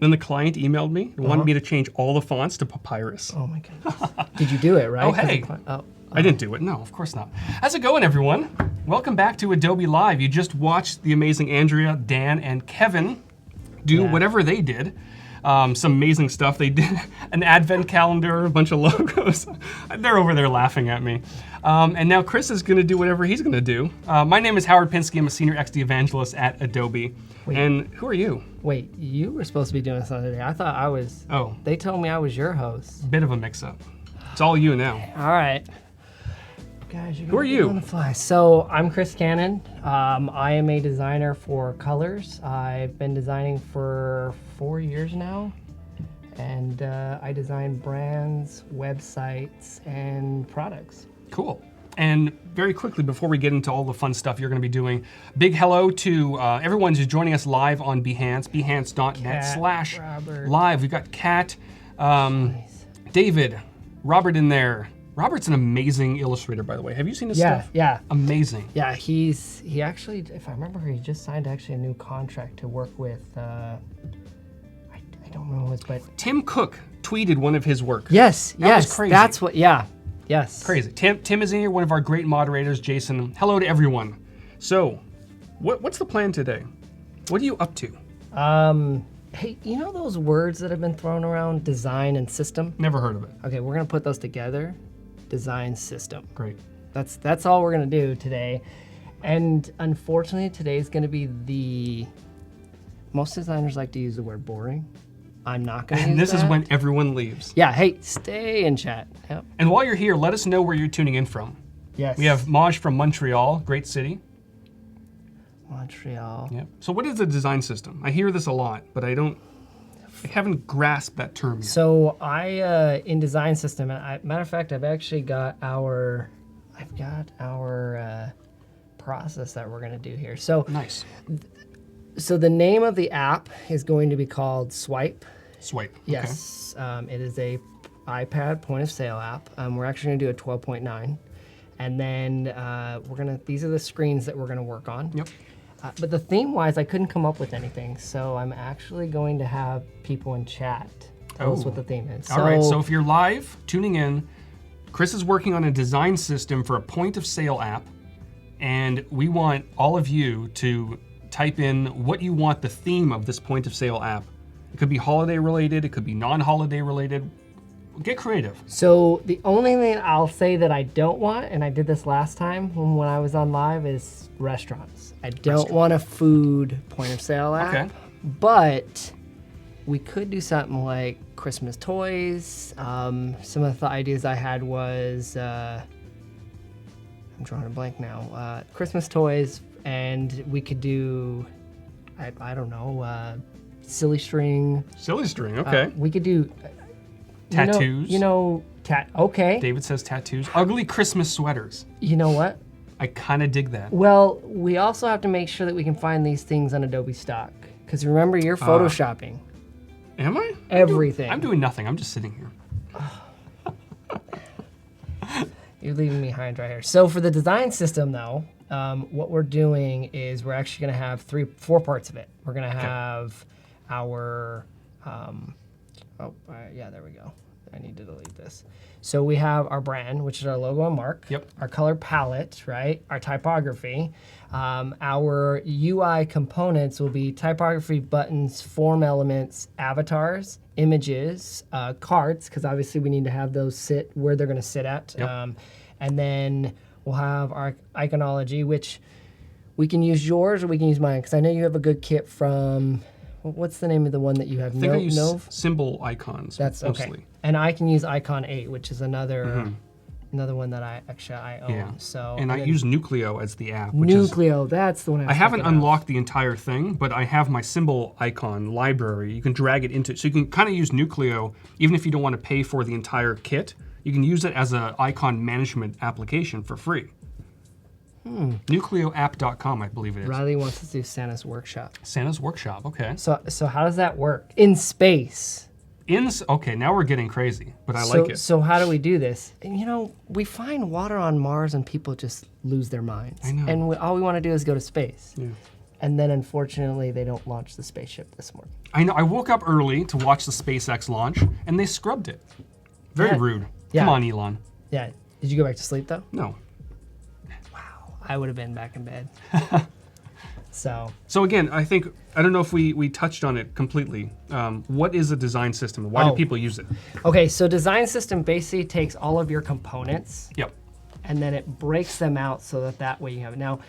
Then the client emailed me and wanted me to change all the fonts to Papyrus. Oh my goodness. Did you do it, right? Oh, hey. I didn't do it. No, of course not. How's it going, everyone? Welcome back to Adobe Live. You just watched the amazing Andrea, Dan, and Kevin do whatever they did. Some amazing stuff. They did an advent calendar, a bunch of logos. They're over there laughing at me. And now Chris is going to do whatever he's going to do. My name is Howard Pinsky. I'm a senior XD evangelist at Adobe. Wait. And who are you? Wait, you were supposed to be doing this the other day. I thought I was. Oh, They told me I was your host. bit of a mix-up. It's all you now. All right. Guys, Who are you? On the fly. So I'm Chris Cannon. I am a designer for colors. I've been designing for 4 years now, and I design brands, websites, and products. Cool. And very quickly, before we get into all the fun stuff you're going to be doing, big hello to everyone who's joining us live on Behance, behance.net/live. We've got Kat, David, Robert in there. Robert's an amazing illustrator, by the way. Have you seen his stuff? Yeah. Amazing. Yeah, he actually, if I remember, he just signed actually a new contract to work with, I don't know who it was, but. Tim Cook tweeted one of his work. Yes, That was crazy. That's what, yes. Crazy. Tim is in here, one of our great moderators, Jason. Hello to everyone. So, what's the plan today? What are you up to? Hey, you know those words that have been thrown around, design and system? Never heard of it. Okay, we're gonna put those together, design system. Great. That's all we're gonna do today. And unfortunately, today's gonna be most designers like to use the word boring. I'm not gonna use And this is that. when everyone leaves. Yeah, hey, stay in chat. Yep. And while you're here, let us know where you're tuning in from. Yes. We have Maj from Montreal, great city. Montreal. Yep. So what is a design system? I hear this a lot, but I haven't grasped that term yet. So I, in design system, and matter of fact, I've actually got our process that we're gonna do here. So, Nice. so the name of the app is going to be called Swipe. Swipe. Yes, it is a iPad point of sale app. We're actually gonna do a 12.9, and then these are the screens that we're gonna work on. Yep. But the theme-wise, I couldn't come up with anything, so I'm actually going to have people in chat tell us what the theme is. All right, so if you're live, tuning in, Chris is working on a design system for a point of sale app, and we want all of you to type in what you want the theme of this point of sale app. It could be holiday related, it could be non-holiday related. Get creative. So the only thing I'll say that I don't want, and I did this last time when I was on live, is restaurants. I don't want a food point of sale app. Okay. But we could do something like Christmas toys. Some of the ideas I had was, I'm drawing a blank now. Christmas toys, and we could do, I don't know, silly string. Silly string, okay. We could do Tattoos. Okay. David says tattoos. Ugly Christmas sweaters. You know what? I kind of dig that. Well, we also have to make sure that we can find these things on Adobe Stock. Because remember, you're photoshopping Am I? everything. I'm doing nothing. I'm just sitting here. You're leaving me high and dry here. So for the design system, though, what we're doing is we're actually going to have four parts of it. We're going to have our, yeah, there we go. I need to delete this. So we have our brand, which is our logo and mark. Yep. Our color palette, right? Our typography. Our UI components will be typography, buttons, form elements, avatars, images, cards, because obviously we need to have those sit where they're going to sit at. Yep. And then we'll have our iconology, which we can use yours or we can use mine, because I know you have a good kit from, what's the name of the one that you have? I think I use Nove? symbol icons That's mostly. okay. And I can use Icon 8, which is another one that I own. Yeah. So And I then use Nucleo as the app, which is Nucleo, that's the one I haven't thinking of. unlocked the entire thing, but I have my symbol icon library. You can drag it into, so you can kind of use Nucleo, even if you don't want to pay for the entire kit. You can use it as an icon management application for free. Nucleoapp.com, I believe it is. Riley wants to do Santa's Workshop. Santa's Workshop, okay. So how does that work? In space. Okay, now we're getting crazy, but I like it. So how do we do this? And, you know, we find water on Mars and people just lose their minds. I know. And all we want to do is go to space. Yeah. And then unfortunately, they don't launch the spaceship this morning. I know. I woke up early to watch the SpaceX launch, and they scrubbed it. Very Yeah. rude. Yeah. Come on, Elon. Yeah. Did you go back to sleep though? No. Wow. I would have been back in bed. So So again, I don't know if we touched on it completely. What is a design system? Why do Oh. people use it? okay, so design system basically takes all of your components Yep. and then it breaks them out so that way you have it. Now,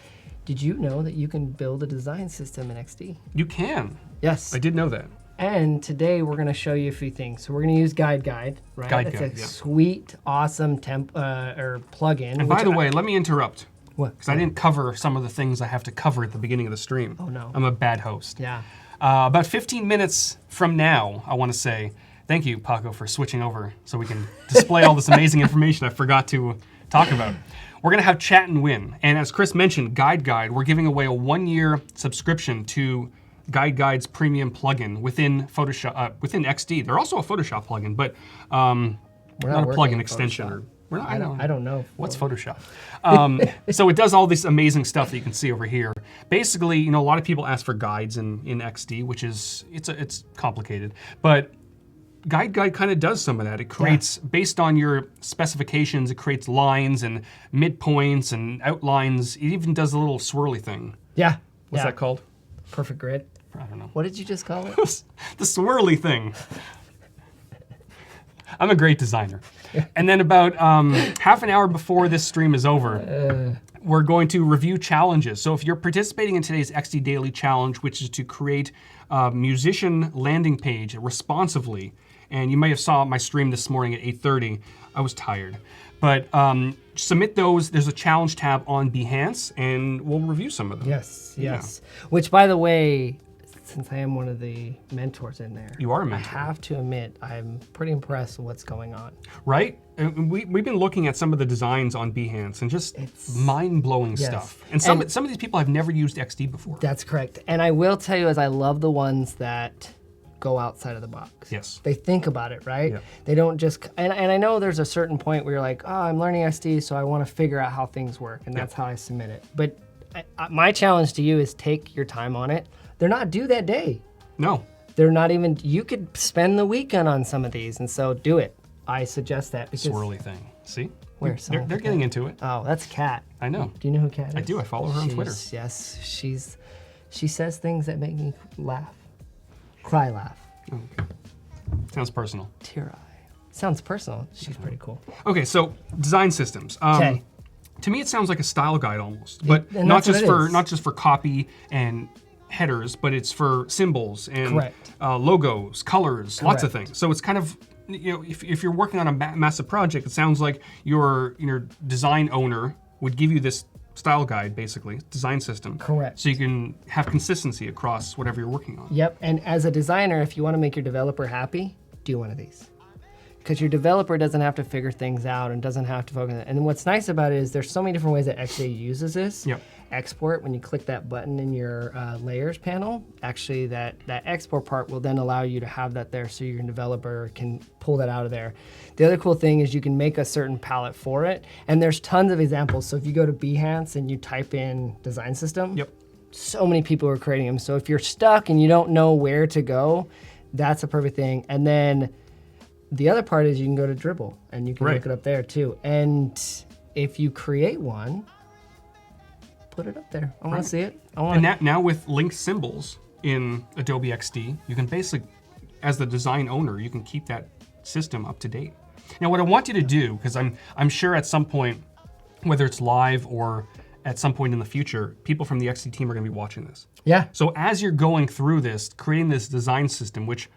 did you know that you can build a design system in XD? You can. Yes. I did know that. And today we're going to show you a few things. So we're going to use Guide, right? Guide, it's a yeah. sweet, awesome or plugin. And by the way, let me interrupt. What? Because I didn't cover some of the things I have to cover at the beginning of the stream. Oh, no. I'm a bad host. Yeah. About 15 minutes from now, I want to say thank you, Paco, for switching over so we can display all this amazing information I forgot to talk about. We're going to have Chat and Win. And as Chris mentioned, Guide, we're giving away a 1-year subscription to Guide's premium plugin within Photoshop, within XD. They're also a Photoshop plugin, but We're not a working plugin in extension. Photoshop. Or, we're not, I don't know. What's Photoshop? So it does all this amazing stuff that you can see over here. Basically, you know, a lot of people ask for guides in XD, which is it's complicated, but Guide kind of does some of that. It creates based on your specifications. It creates lines and midpoints and outlines. It even does a little swirly thing. Yeah. What's that called? Perfect grid. I don't know. What did you just call it? The swirly thing. I'm a great designer. And then about half an hour before this stream is over, we're going to review challenges. So if you're participating in today's XD Daily Challenge, which is to create a musician landing page responsively, and you may have saw my stream this morning at 8:30. I was tired. But submit those. There's a challenge tab on Behance, and we'll review some of them. Yes. Which, by the way, since I am one of the mentors in there, You are a I mentor. have to admit I'm pretty impressed with what's going on. Right? And we've been looking at some of the designs on Behance and just mind-blowing Yes. stuff. And some of these people have never used XD before. That's correct. And I will tell you, I love the ones that go outside of the box. Yes. They think about it, right? Yeah. They don't just, and I know there's a certain point where you're like, oh, I'm learning XD, so I want to figure out how things work, and that's how I submit it. But my challenge to you is take your time on it. They're not due that day. No. They're not even, you could spend the weekend on some of these, and so do it. I suggest that because, Swirly thing. See? Where? They're getting into it. oh, that's Kat. I know. Do you know who Kat is? I do. I follow her on Twitter. Yes, she says things that make me laugh. Cry laugh. Sounds personal. Tear eye. Sounds personal. She's pretty cool. Okay, so design systems. Okay. To me, it sounds like a style guide almost, but and not that's what it is. not just for copy and headers, but it's for symbols and Correct. logos, colors, lots of Correct. things. So it's kind of, you know, if you're working on a massive project, it sounds like your design owner would give you this style guide, basically, design system. Correct. So you can have consistency across whatever you're working on. Yep, and as a designer, if you want to make your developer happy, do one of these. Because your developer doesn't have to figure things out and doesn't have to focus on it. And what's nice about it is there's so many different ways that XD uses this. Yep. Export, when you click that button in your layers panel, actually that export part will then allow you to have that there so your developer can pull that out of there. The other cool thing is you can make a certain palette for it, and there's tons of examples. So if you go to Behance and you type in design system, Yep. so many people are creating them. So if you're stuck and you don't know where to go, that's a perfect thing. And then the other part is you can go to Dribbble and you can Right. look it up there too. And if you create one, put it up there. I want to see it. I want And now with linked symbols in Adobe XD, you can basically, as the design owner, you can keep that system up to date. Now, what I want you to do, because I'm sure at some point, whether it's live or at some point in the future, people from the XD team are going to be watching this. Yeah. So as you're going through this, creating this design system, which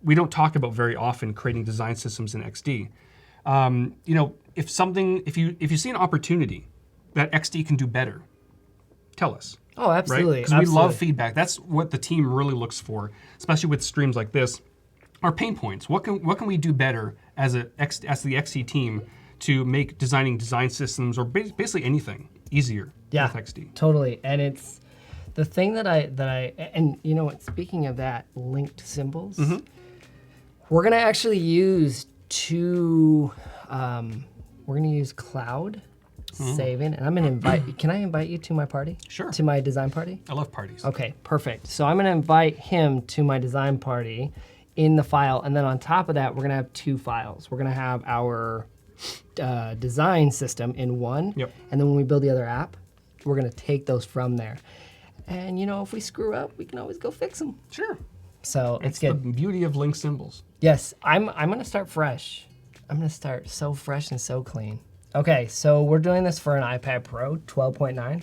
we don't talk about very often, creating design systems in XD. You know, if you see an opportunity that XD can do better, tell us. Oh, absolutely. Because we love feedback. That's what the team really looks for, especially with streams like this. Our pain points. What can we do better as the XD team to make designing design systems or basically anything easier Yeah, with XD? totally. And it's the thing that I and you know what? Speaking of that, linked symbols. Mm-hmm. We're gonna actually use two. We're gonna use Cloud saving, and I'm gonna invite. Can I invite you to my party? Sure. To my design party? I love parties. Okay, perfect. So I'm gonna invite him to my design party in the file, and then on top of that, we're gonna have 2 files. We're gonna have our design system in one, Yep. and then when we build the other app, we're gonna take those from there. And you know, if we screw up, we can always go fix them. Sure. So it's The good. beauty of link symbols. Yes, I'm gonna start fresh. I'm gonna start so fresh and so clean. Okay, so we're doing this for an iPad Pro 12.9.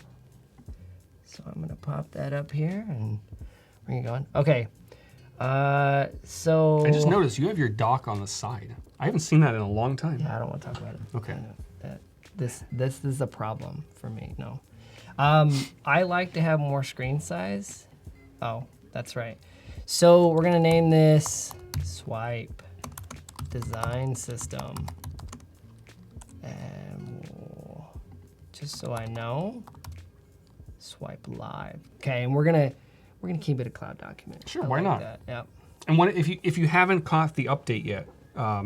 So I'm gonna pop that up here and bring it going. Okay, so I just noticed you have your dock on the side. I haven't seen that in a long time. yeah, I don't want to talk about it. Okay. I know that this is a problem for me. No, I like to have more screen size. Oh, that's right. So we're gonna name this Swipe Design System, and just so I know, Swipe Live. Okay, and we're gonna keep it a cloud document. Sure, I why like not? that. Yep. And if you haven't caught the update yet,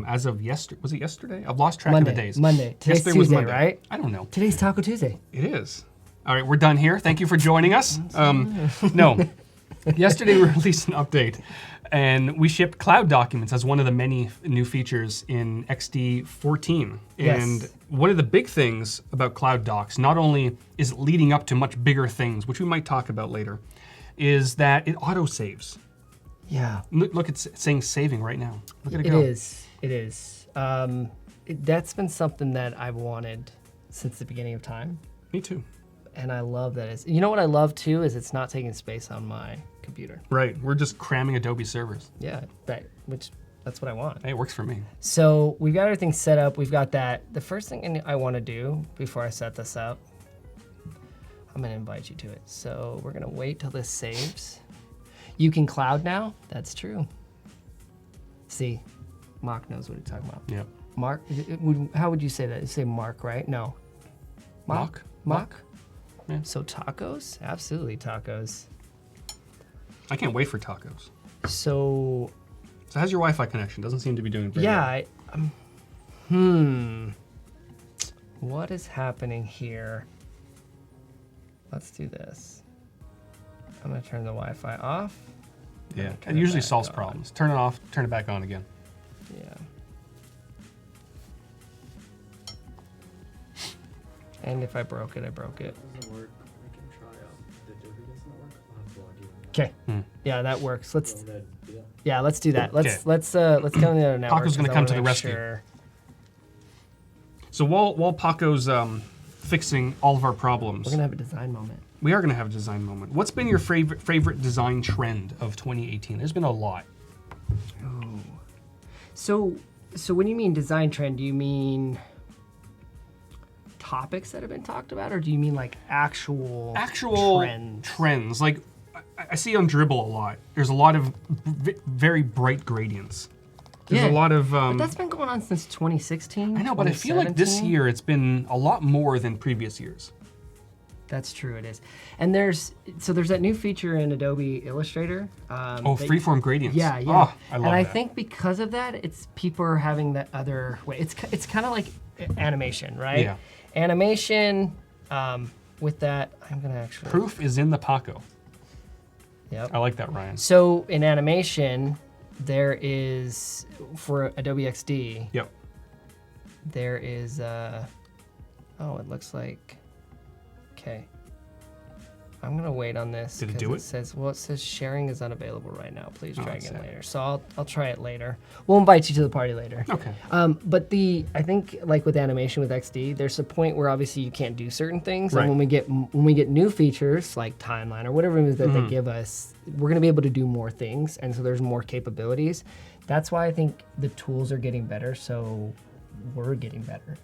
as of yesterday, was it yesterday? I've lost track of the days. Monday. Today's Yesterday was Tuesday, Monday. right? I don't know. Today's Taco Tuesday. It is. All right, we're done here. Thank you for joining us. No, yesterday we released an update, and we shipped Cloud Documents as one of the many new features in XD 14. Yes. And one of the big things about Cloud Docs, not only is it leading up to much bigger things, which we might talk about later, is that it auto-saves. Yeah. Look, it's saying saving right now. Look at it It go. is. It is. That's been something that I've wanted since the beginning of time, Me too. and I love that. You know what I love too is it's not taking space on my computer. Right, we're just cramming Adobe servers. Yeah, that's what I want. Hey, it works for me. So we've got everything set up. We've got that. The first thing I want to do before I set this up, I'm gonna invite you to it. So we're gonna wait till this saves. You can cloud now. That's true. See, Mark knows what he's talking about. Yep. Mark, how would you say that? You say Mark, right? No. Mock? Mock? Yeah. So tacos? Absolutely tacos. I can't wait for tacos. So, So how's your Wi-Fi connection? Doesn't seem to be doing very yeah, well. What is happening here? Let's do this. I'm gonna turn the Wi-Fi off. Yeah, Turn it it usually back solves on. problems. Turn it off, turn it back on again. Yeah. And if I broke it, I broke it. Doesn't work. I can try the Adobe doesn't work. I'll have to log in. Okay. Yeah, that works. Let's Go ahead, do that. yeah, let's do that. Okay. Let's get on the other network. Paco's gonna 'cause I come wanna to the make rescue. sure- So while Paco's fixing all of our problems, We're gonna have a design moment. we are going to have a design moment. What's been your favorite design trend of 2018? There's been a lot. So when you mean design trend, do you mean topics that have been talked about, or do you mean like actual trends. Like I see on Dribbble a lot. There's a lot of very bright gradients. There's Yeah, a lot of. But that's been going on since 2016. I know, but I feel like this 2017. year it's been a lot more than previous years. That's true, it is. And there's that new feature in Adobe Illustrator. Oh, that- freeform gradients. Yeah, yeah. Oh, I love and I that. think because of that, it's people are having that other way. It's kind of like animation, right? Yeah. Animation. With that, I'm gonna actually. Proof is in the Paco. Yep. I like that, Ryan. So in animation, there is for Adobe XD. Yep. There is. Oh, it looks like. Okay. I'm gonna wait on this. Did it 'cause do it? It says sharing is unavailable right now. Please Oh, try that's again sad. later. So I'll try it later. We'll invite you to the party later. Okay. But I think like with animation with XD, there's a point where obviously you can't do certain things, Right. and when we get new features like timeline or whatever it is that they give us, we're gonna be able to do more things, and so there's more capabilities. That's why I think the tools are getting better. So we're getting better,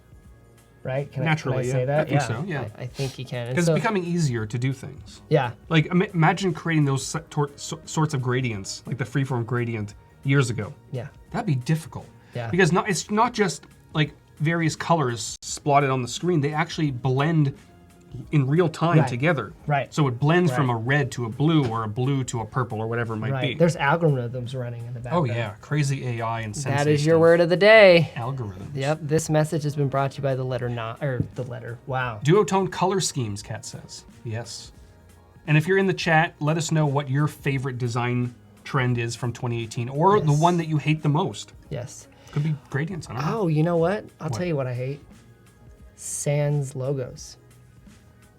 right? Can Naturally, I yeah. say that? I think so, yeah. I think you can. And Because so- it's becoming easier to do things. yeah. Like imagine creating those sorts of gradients, like the freeform gradient, years ago. Yeah. That'd be difficult. Yeah. Because it's not just like various colors splotted on the screen. They actually blend in real time Right. together. Right. So it blends from Right. a red to a blue or a blue to a purple or whatever it might Right. be. There's algorithms running in the Oh background. yeah, crazy AI and sensei That is your stuff. word of the day. Algorithms. Yep. This message has been brought to you by the letter Wow. Duotone color schemes, Kat says. Yes. And if you're in the chat, let us know what your favorite design trend is from 2018 or the Yes. one that you hate the most. Yes. Could be gradients, I don't know. Oh, you know what? I'll What? tell you what I hate. Sans logos.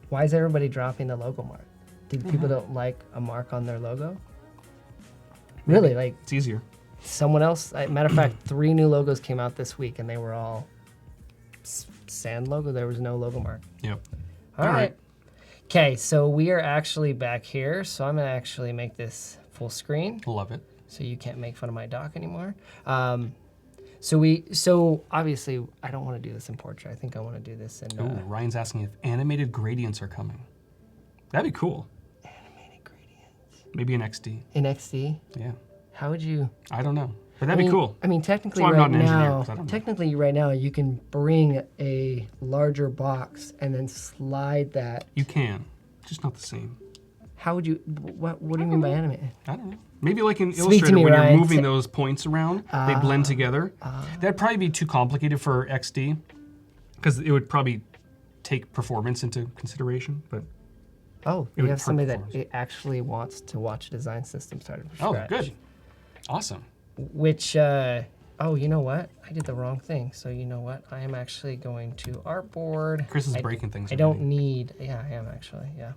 Why is everybody dropping the logo mark? Do people don't like a mark on their logo? Really, like It's easier. someone else. Matter of fact, 3 new logos came out this week, and they were all sand logo. There was no logo mark. Yep. All All right. right. Okay, so we are actually back here. So I'm gonna actually make this full screen, Love it. so you can't make fun of my dock anymore. So obviously I don't want to do this in portrait. I think I want to do this in Ooh, Ryan's asking if animated gradients are coming. That'd be cool. animated gradients. Maybe an XD. In XD. Yeah. How would you? I don't know. But that'd be cool. I mean, technically, That's why I'm right not an engineer, now, 'cause I don't know. technically, right now, you can bring a larger box and then slide that. You can. Just not the same. How would you? What do you mean by animated? I don't know. Maybe like in Speak to Illustrator, me, when you're Ryan. moving those points around, they blend together. That'd probably be too complicated for XD, because it would probably take performance into consideration. But Oh, It you would have hurt somebody that performance. actually wants to watch a design system started from oh, scratch. good, awesome. Which, oh, you know what? I did the wrong thing. So you know what? I am actually going to artboard. Chris is I- breaking things. I don't already. need. Yeah, I am actually. Yeah.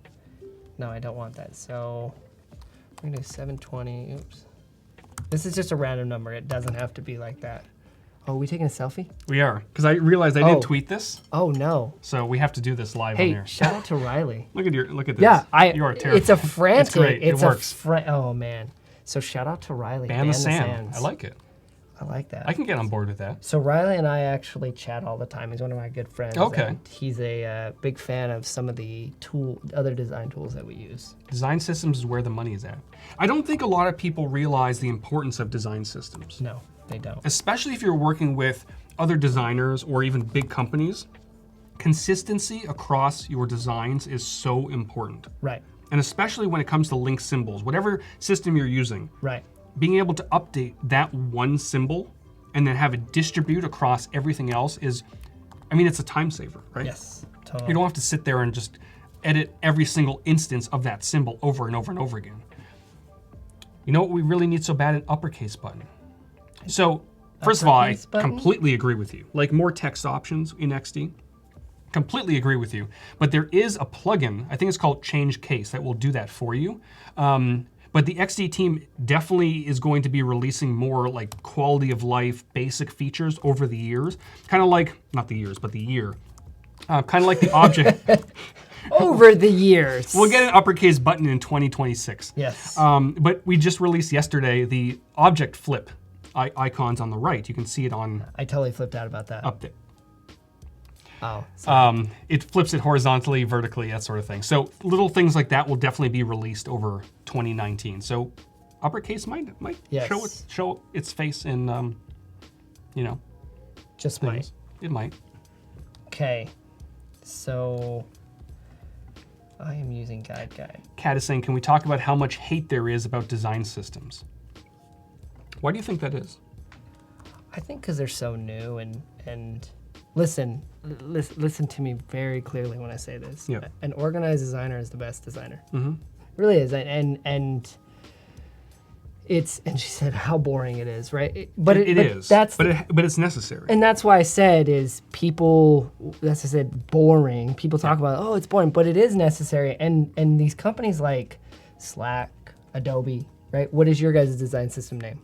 No, I don't want that. So we're gonna do 720. Oops. This is just a random number. It doesn't have to be like that. Oh, we taking a selfie? We are, because I realized I didn't Oh. tweet this, Oh no. so we have to do this live on Hey, here. shout out to Riley. Look at this. Yeah, You are terrible. It's a frantic. It's great. It works. Oh man. So shout out to Riley. Ban the sand. Sands. I like it. I like that. I can get on board with that. So Riley and I actually chat all the time. He's one of my good friends. Okay. And he's a big fan of some of the other design tools that we use. Design systems is where the money is at. I don't think a lot of people realize the importance of design systems, No, they don't. especially if you're working with other designers or even big companies. Consistency across your designs is so important. Right. And especially when it comes to link symbols, whatever system you're using, Right. being able to update that one symbol and then have it distribute across everything else is, I mean, it's a time saver, right? Yes. Totally. You don't have to sit there and just edit every single instance of that symbol over and over and over again. You know what we really need so bad? An uppercase button. So, first of all, I Uppercase button? completely agree with you. Like more text options in XD. Completely agree with you. But there is a plugin, I think it's called Change Case, that will do that for you. But the XD team definitely is going to be releasing more like quality of life, basic features over the years. Kind of like, not the years, but the year. Kind of like the object. Over the years. We'll get an uppercase button in 2026. Yes. But we just released yesterday the object flip icons on the right. You can see it on I totally flipped out about that. update. Oh. sorry. It flips it horizontally, vertically, that sort of thing. So little things like that will definitely be released over 2019. So uppercase might Yes. show its face in, you know, Just things. might. It might. Okay. So I am using guide. Kat is saying, can we talk about how much hate there is about design systems? Why do you think that is? I think because they're so new and listen to me very clearly when I say this. Yeah. An organized designer is the best designer. Mm-hmm. Really is, and it's, and she said how boring it is, right? But It is. That's but it's necessary. and that's why I said is people. That's why I said boring. People talk about it's boring, but it is necessary. And these companies like Slack, Adobe, right? What is your guys' design system name?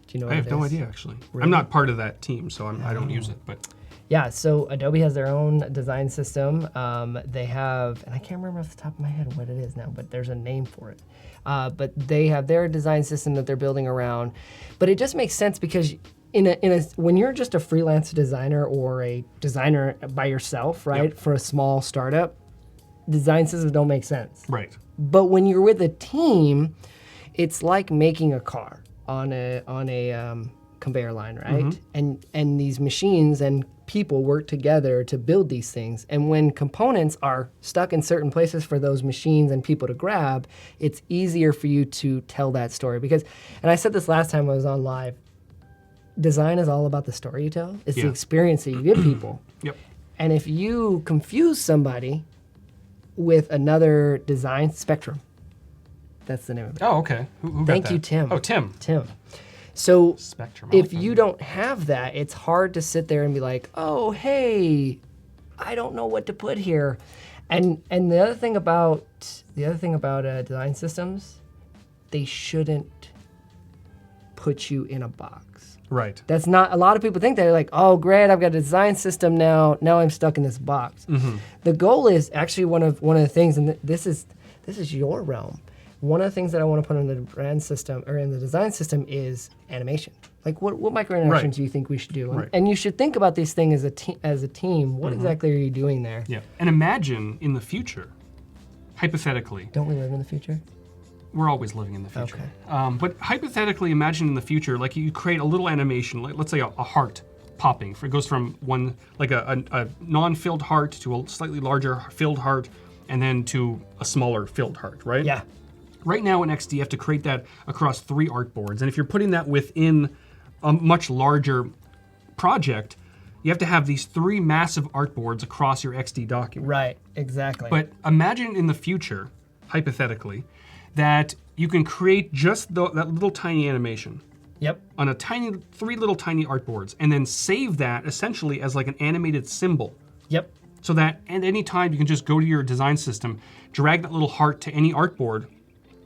Do you know? What I have it no is? idea actually. Really? I'm not part of that team, so I don't use it. But Yeah, so Adobe has their own design system. They have, and I can't remember off the top of my head what it is now, but there's a name for it. But they have their design system that they're building around. But it just makes sense because when you're just a freelance designer or a designer by yourself, right, Yep. for a small startup, design systems don't make sense. right. But when you're with a team, it's like making a car on a conveyor line, right? And these machines and people work together to build these things. And when components are stuck in certain places for those machines and people to grab, it's easier for you to tell that story. Because, and I said this last time I was on live, design is all about the story you tell. It's the experience that you give people. Yep. And if you confuse somebody with another design spectrum, that's the name of it. Oh, okay. Who got Thank that? you, Tim. Oh, Tim. Tim. So Spectrum. I if like that. you don't have that, it's hard to sit there and be like, oh, hey, I don't know what to put here. And the other thing about design systems, they shouldn't put you in a box. Right. That's not, a lot of people think they're like, oh, great, I've got a design system now. Now I'm stuck in this box. Mm-hmm. The goal is actually one of the things, and this is your realm. One of the things that I want to put in the brand system or in the design system is animation. Like what micro interactions do you think we should do? Right. And you should think about these things as a team. What exactly are you doing there? Yeah. And imagine in the future, hypothetically, Don't we live in the future? we're always living in the future. Okay. But hypothetically, imagine in the future, like you create a little animation, like let's say a heart popping. It goes from one, like a non-filled heart to a slightly larger filled heart, and then to a smaller filled heart, right? Yeah. Right now in XD, you have to create that across 3 artboards. And if you're putting that within a much larger project, you have to have these 3 massive artboards across your XD document. Right. Exactly. But imagine in the future, hypothetically, that you can create just that little tiny animation Yep. on a 3 little tiny artboards, and then save that essentially as like an animated symbol. Yep. So that at any time you can just go to your design system, drag that little heart to any artboard,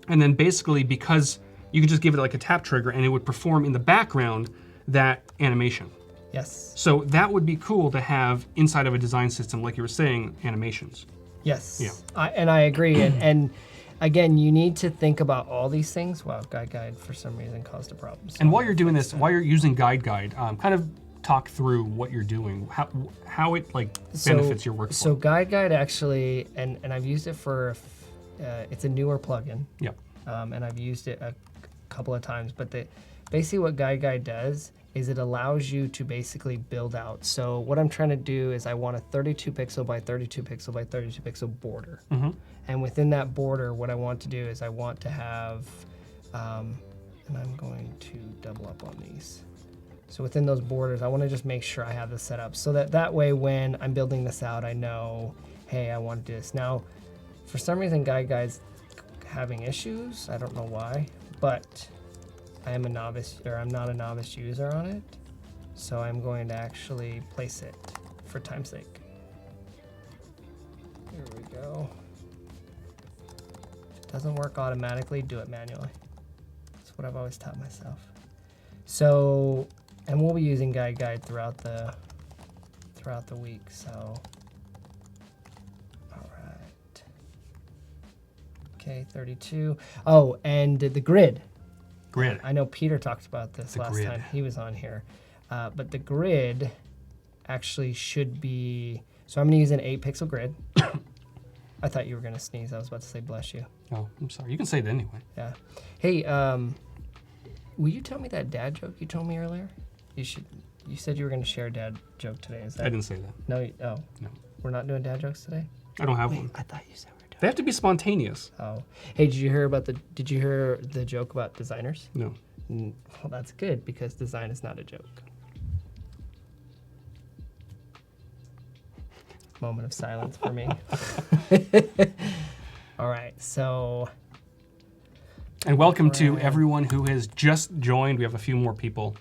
and then basically, because you can just give it like a tap trigger and it would perform in the background that animation. Yes. So that would be cool to have inside of a design system, like you were saying, animations. Yes. Yeah. I agree. and again, you need to think about all these things. Wow, guide for some reason caused a problem. So And while you're doing this, while you're using Guide, kind of talk through what you're doing, how it like benefits your workflow. So Guide actually, and I've used it for, it's a newer plugin. Yep. And I've used it a couple of times. But basically what Guide does is it allows you to basically build out. So what I'm trying to do is I want a 32 pixel by 32 pixel by 32 pixel border. Mm-hmm. And within that border, what I want to do is I want to have, and I'm going to double up on these. So within those borders, I want to just make sure I have this set up so that way when I'm building this out, I know, hey, I want this. Now, for some reason, Guide's having issues. I don't know why, but I am a novice, or I'm not a novice user on it. So I'm going to actually place it for time's sake. Here we go. If it doesn't work automatically, do it manually. That's what I've always taught myself. So, and we'll be using Guide throughout the week, so. All right. Okay, 32. Oh, and the grid. Grid. I know Peter talked about this The last grid. time he was on here. But the grid actually should be, so I'm gonna use an 8-pixel grid. I thought you were gonna sneeze. I was about to say bless you. Oh, I'm sorry. You can say it anyway. Yeah. Hey, will you tell me that dad joke you told me earlier? You said you were gonna share a dad joke today. Is that? I didn't say that. No, No. we're not doing dad jokes today? I don't have one. I thought you said we were doing. They have to be spontaneous. Oh. Hey, did you hear the joke about designers? No. Well, that's good because design is not a joke. Moment of silence for me. All right, so And welcome to everyone who has just joined. We have a few more people.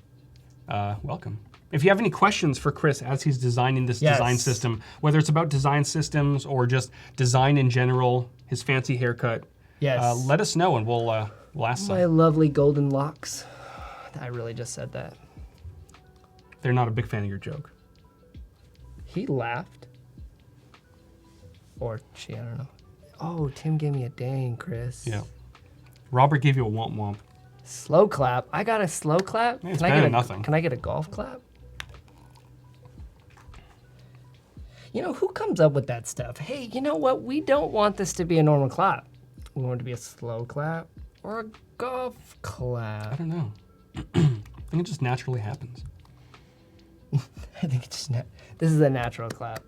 Welcome. If you have any questions for Chris as he's designing this Yes. design system, whether it's about design systems or just design in general, his fancy haircut, yes, let us know and we'll ask my some. lovely golden locks. I really just said that. They're not a big fan of your joke. He laughed. Or she, I don't know. Oh, Tim gave me a dang, Chris. Yeah. Robert gave you a womp womp. Slow clap. I got a slow clap. Yeah, it's Can I better get than a, nothing. Can I get a golf clap? You know, who comes up with that stuff? Hey, you know what? We don't want this to be a normal clap. We want it to be a slow clap or a golf I clap. don't know. I think it just naturally happens. I think it's just This is a natural clap.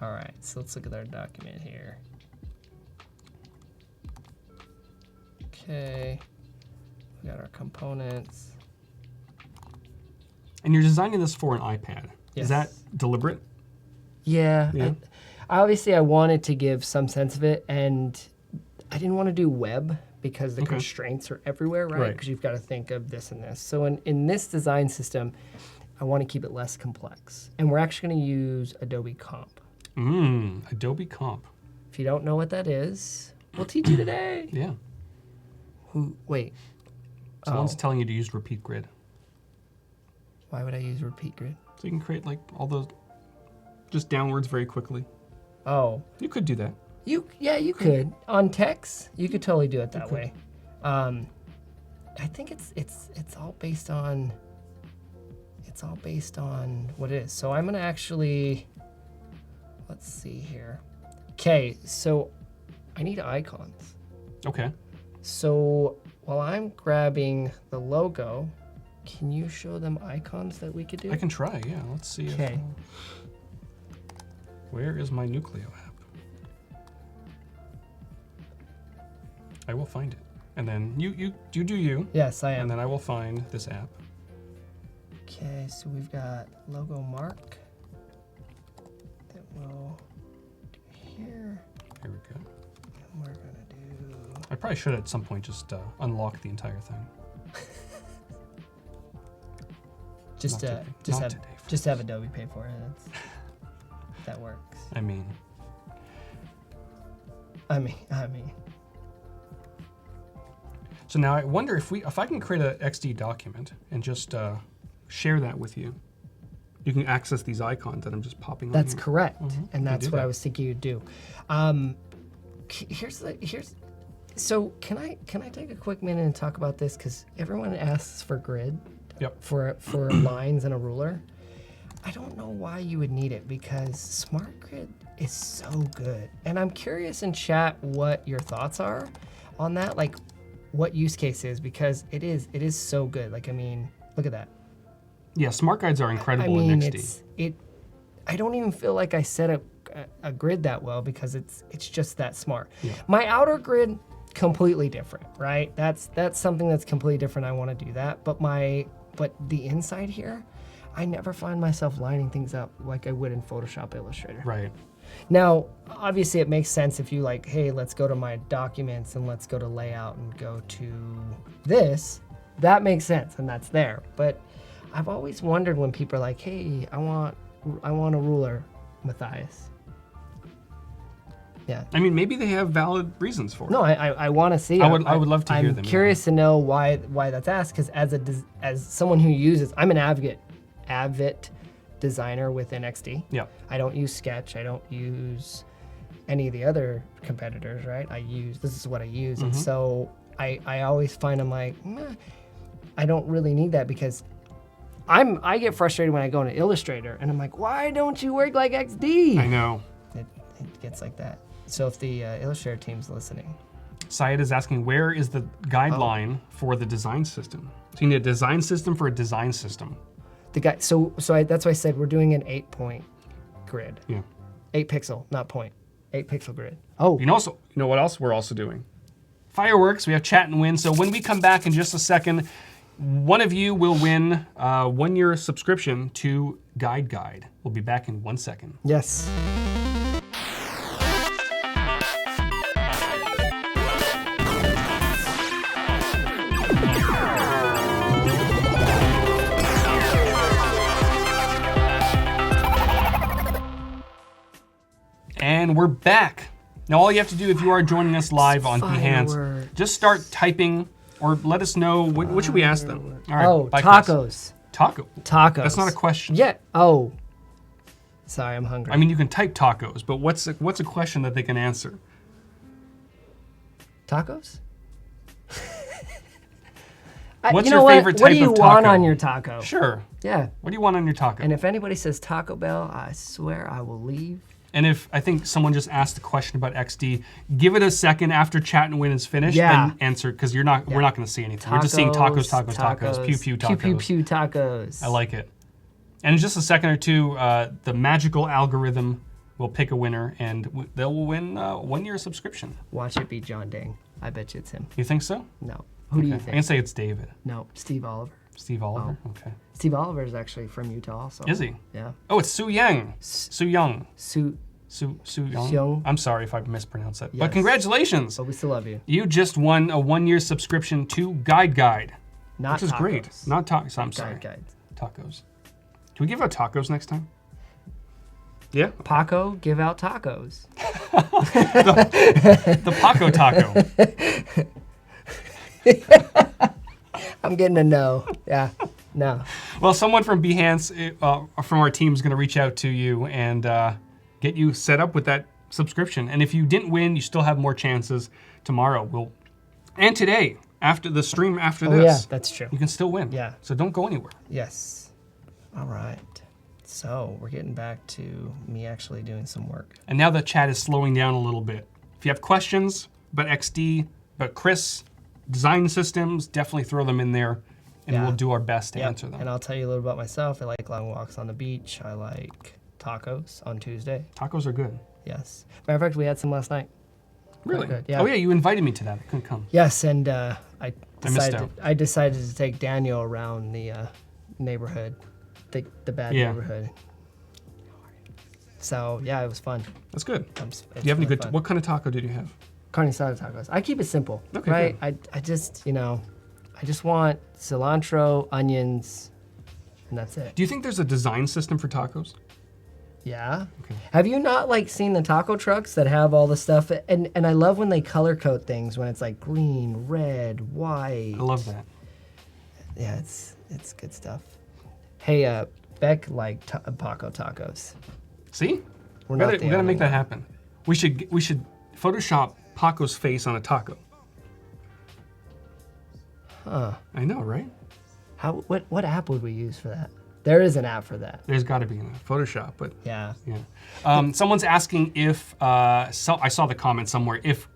All right, so let's look at our document here. Okay, we got our components. And you're designing this for an iPad. Yes. Is that deliberate? Yeah, Yeah. I wanted to give some sense of it, and I didn't want to do web because the Okay. constraints are everywhere, right? Right. Because you've got to think of this and this. So in this design system, I want to keep it less complex. And we're actually going to use Adobe Comp. Adobe Comp. If you don't know what that is, we'll teach you today. Yeah. Wait, Someone's Oh. telling you to use Repeat Grid. why would I use Repeat Grid? So you can create like all those, just downwards very quickly. Oh, You could do that. you could. On text, you could totally do it that could. way. I think it's all based on what it is. So I'm gonna actually, let's see here. Okay, so I need icons. Okay. So while I'm grabbing the logo, can you show them icons that we could do? I can try, yeah. Let's see. if, Okay. where is my Nucleo app? I will find it. And then you do you. Yes, I And am. then I will find this app. Okay, so we've got logo mark that we'll do here. Here we go. And we're gonna do. I probably should at some point just unlock the entire thing. Just Not to today. just Not have today, folks. just have Adobe pay for it. That works. I mean, I mean. so now I wonder if I can create an XD document and just share that with you. You can access these icons that I'm just popping on That's here. correct, Mhm. and You that's do what I that. was thinking you'd do. Here's. So can I take a quick minute and talk about this because everyone asks for grid, Yep. for lines and a ruler. I don't know why you would need it because Smart Grid is so good, and I'm curious in chat what your thoughts are on that, like what use case is because it is so good. Like I mean, look at that. Yeah, smart guides are incredible I mean, in XD. I don't even feel like I set up a grid that well because it's just that smart. Yeah. My outer grid completely different, right? That's something that's completely different. I want to do that, but the inside here, I never find myself lining things up like I would in Photoshop Illustrator. Right. Now, obviously, it makes sense if you like, hey, let's go to my documents and let's go to layout and go to this. That makes sense, and that's there. But I've always wondered when people are like, hey, I want a ruler, Matthias. Yeah. I mean, maybe they have valid reasons for it. No, I want to see. I would love to hear them, I'm yeah. curious to know why that's asked because as someone who uses, I'm an avid designer within XD. Yeah. I don't use Sketch. I don't use any of the other competitors, right? This is what I use. And so I always find I'm like, meh, I don't really need that because I get frustrated when I go into Illustrator and I'm like, why don't you work like XD? I know. It gets like that. So if the Illustrator team's listening. Syed is asking, where is the guideline for the design system? So you need a design system for a design system. That's why I said we're doing an 8-point grid. Yeah. 8 pixel, not point. 8 pixel grid. Oh, You know what else we're also doing? Fireworks. We have chat and win. So when we come back in just a second, one of you will win a 1-year subscription to Guide. We'll be back in 1 second. yes. And we're back. Now all you have to do if you are joining us live on Behance, Fireworks. just start typing or let us know, what should we ask them? All right, Oh, bye, Chris. tacos. Taco. Tacos. That's not a question. Yeah. Oh. Sorry, I'm hungry. I mean, you can type tacos, but what's a question that they can answer? Tacos? What's you know your what? favorite What type do you of want taco? on your taco? Sure. Yeah. What do you want on your taco? And if anybody says Taco Bell, I swear I will leave. And if I think someone just asked a question about XD, give it a second after chat and win is finished, Yeah. then answer because we're not going to see anything. We're just seeing tacos, pew pew tacos. Pew pew pew tacos. I like it. And in just a second or two, the magical algorithm will pick a winner, and they will win a 1-year subscription. Watch it be John Dang. I bet you it's him. You think so? No. Who do you Okay. I'm think? gonna say it's David. No, Steve Oliver. Steve Oliver. Okay. Steve Oliver is actually from Utah also. Is he? Yeah. Oh, it's Su Yang. Su Young. Su, Su Young. Young. I'm sorry if I mispronounced that. But Yes. congratulations. but we still love you. You just won a 1-year subscription to Guide, Not which is tacos. great. Not tacos. I'm sorry. Guides. Tacos. Can we give out tacos next time? Yeah. Paco, give out tacos. The Paco taco. I'm getting a no. Yeah. No. Well, someone from Behance, from our team, is going to reach out to you and get you set up with that subscription. And if you didn't win, you still have more chances tomorrow. And today, after the stream after Oh, yeah, this, that's true. you can still win. Yeah. So don't go anywhere. Yes. All right. So we're getting back to me actually doing some work. And now the chat is slowing down a little bit. If you have questions about XD, about Chris, design systems, definitely throw them in there, and Yeah. we'll do our best to Yep. answer them. And I'll tell you a little about myself. I like long walks on the beach. I like tacos on Tuesday. Tacos are good. Yes. Matter of fact, we had some last night. Really? good, yeah. Oh yeah, you invited me to that. I couldn't come. Yes, and I missed out. decided to take Daniel around the neighborhood, the bad Yeah. neighborhood. So yeah, it was fun. That's good. It's Do you have any really good? fun. What kind of taco did you have? Carne asada tacos. I keep it simple, Okay, right? I just I just want cilantro, onions, and that's it. Do you think there's a design system for tacos? Yeah. Okay. Have you not like seen the taco trucks that have all the stuff? And I love when they color code things when it's like green, red, white. I love that. Yeah, it's good stuff. Hey, Beck liked Paco tacos. See? We're We not gotta, the we gotta only make that one. happen. We should Photoshop Paco's face on a taco. Huh? I know, right? What app would we use for that? There is an app for that. There's got to be in Photoshop, but Yeah. yeah. Someone's asking if I saw the comment somewhere if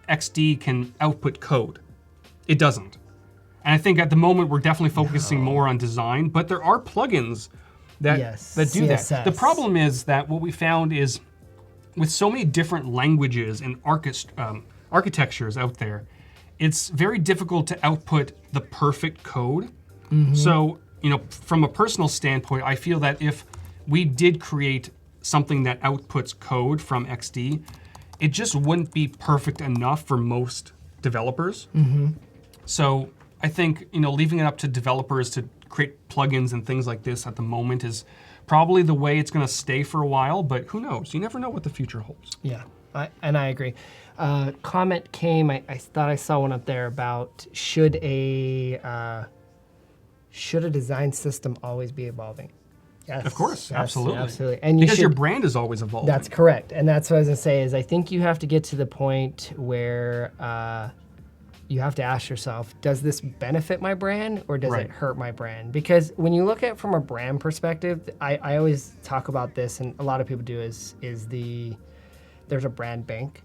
XD can output code. It doesn't, and I think at the moment we're definitely focusing more on design. But there are plugins that Yes, that do that. The CSS. problem is that what we found is with so many different languages and architectures out there, it's very difficult to output the perfect code. So, from a personal standpoint, I feel that if we did create something that outputs code from XD, it just wouldn't be perfect enough for most developers. So I think, leaving it up to developers to create plugins and things like this at the moment is probably the way it's going to stay for a while, but who knows? You never know what the future holds. Yeah, I agree. Comment came. I thought I saw one up there about should a design system always be evolving? Yes, Of course, yes, absolutely. absolutely. And you Because your should, brand is always evolving. that's correct, and that's what I was gonna say. Is I think you have to get to the point where you have to ask yourself, does this benefit my brand or does Right. it hurt my brand? Because when you look at it from a brand perspective, I always talk about this, and a lot of people do, is there's a brand bank,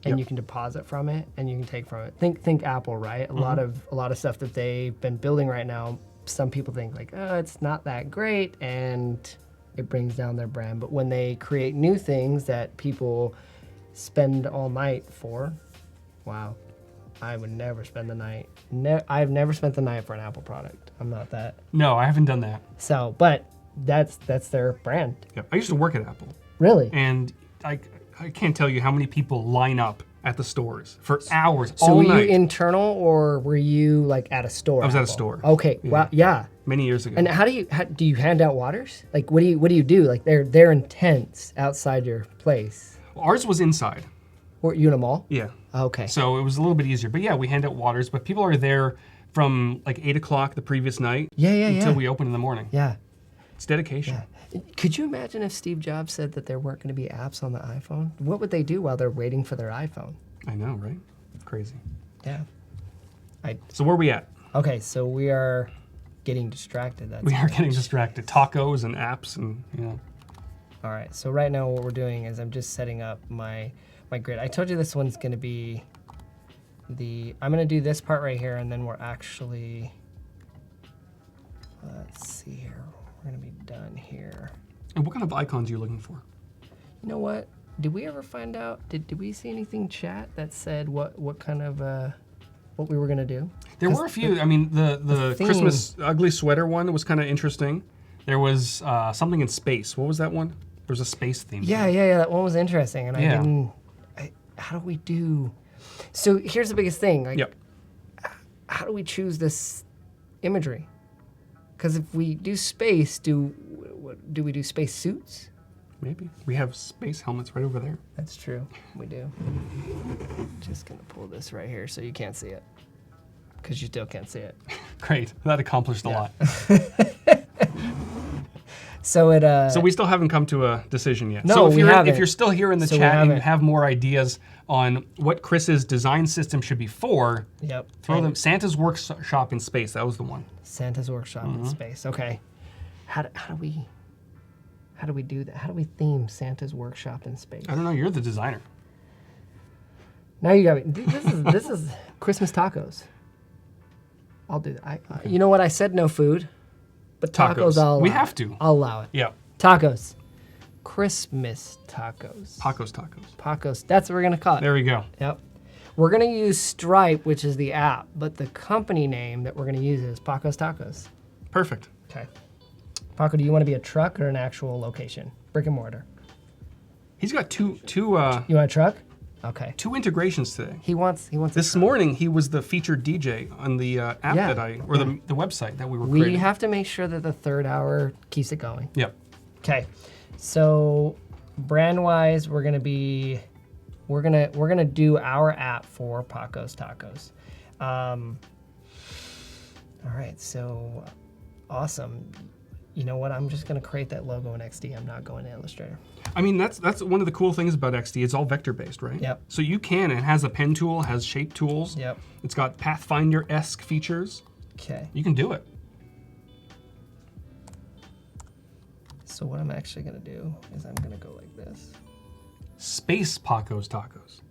and Yep. you can deposit from it, and you can take from it. Think Apple, right? A lot of stuff that they've been building right now, some people think like, oh, it's not that great, and it brings down their brand. But when they create new things that people spend all night for, wow. I would never spend the night. I've never spent the night for an Apple product. I'm not that. No, I haven't done that. So, but that's their brand. Yep. I used to work at Apple, Really? and I can't tell you how many people line up at the stores for hours, So all were night, you internal or were you like at a store? I was at a Apple? store. Okay. Wow. Yeah. many years ago. And how do you hand out waters? Like what do you do? Like they're in tents outside your place. Ours was inside. Were you in a mall? Yeah. Okay. So it was a little bit easier. But yeah, we hand out waters, but people are there from like 8 o'clock the previous night Yeah. until we open in the morning. Yeah. It's dedication. Could you imagine if Steve Jobs said that there weren't going to be apps on the iPhone? What would they do while they're waiting for their iPhone? I know, right? It's crazy. Yeah. So where are we at? Okay, so we are getting distracted. That's We are getting distracted. Tacos and apps and, All right, so right now what we're doing is I'm just setting up my grid. I told you this one's going to be I'm going to do this part right here, and then we're actually, let's see here. we're gonna be done here. And what kind of icons are you looking for? You know what? Did we ever find out? Did we see anything chat that said what kind of what we were gonna do? There were a few. I mean, the theme- Christmas ugly sweater one was kind of interesting. There was something in space. What was that one? There was a space theme. Yeah. That one was interesting, and Yeah. how do we do? So here's the biggest thing. Like, Yep. how do we choose this imagery? Because if we do space, do we do space suits? Maybe. We have space helmets right over there. That's true. We do. Just gonna pull this right here so you can't see it, because you still can't see it. Great. That accomplished a Yeah. lot. So it. So we still haven't come to a decision yet. No, so if we you're haven't. if you're still here in the So we chat and you haven't. have more ideas on what Chris's design system should be for, Yep. throw and them. Santa's Workshop in Space. That was the one. Santa's Workshop Mm-hmm. in space. Okay. How do we do that? How do we theme Santa's Workshop in space? I don't know. You're the designer. Now you got me. This is Christmas tacos. I'll do that. You know what? I said no food, but tacos. I'll We allow have it. to. I'll allow it. Yeah. Tacos. Christmas tacos. Tacos. Pacos. That's what we're gonna call it. There we go. Yep. We're gonna use Stripe, which is the app, but the company name that we're gonna use is Pacos Tacos. Perfect. Okay. Paco, do you want to be a truck or an actual location? Brick and mortar. He's got two You want a truck? Okay. integrations today. He wants. This morning he was the featured DJ on the app Yeah, the website that we were We creating. have to make sure that the third hour keeps it going. Yep. Okay. So brand wise, we're gonna do our app for Paco's Tacos. All right. So awesome. You know what? I'm just gonna create that logo in XD. I'm not going to Illustrator. I mean, that's one of the cool things about XD. It's all vector based, right? Yep. So you can. It has a pen tool, has shape tools. Yep. It's got Pathfinder-esque features. Okay. You can do it. So what I'm actually gonna do is I'm gonna go like this. Space Paco's Tacos.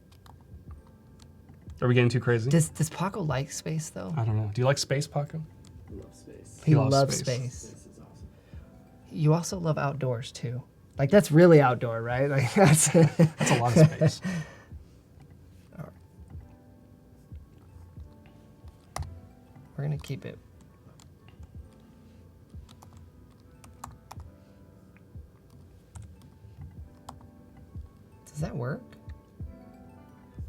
Are we getting too crazy? Does Paco like space though? I don't know. Do you like space, Paco? Love space. He loves loves space. space. Space is awesome. You also love outdoors too. Like that's really outdoor, right? Like that's That's a lot of space. we're gonna keep it. Does that work?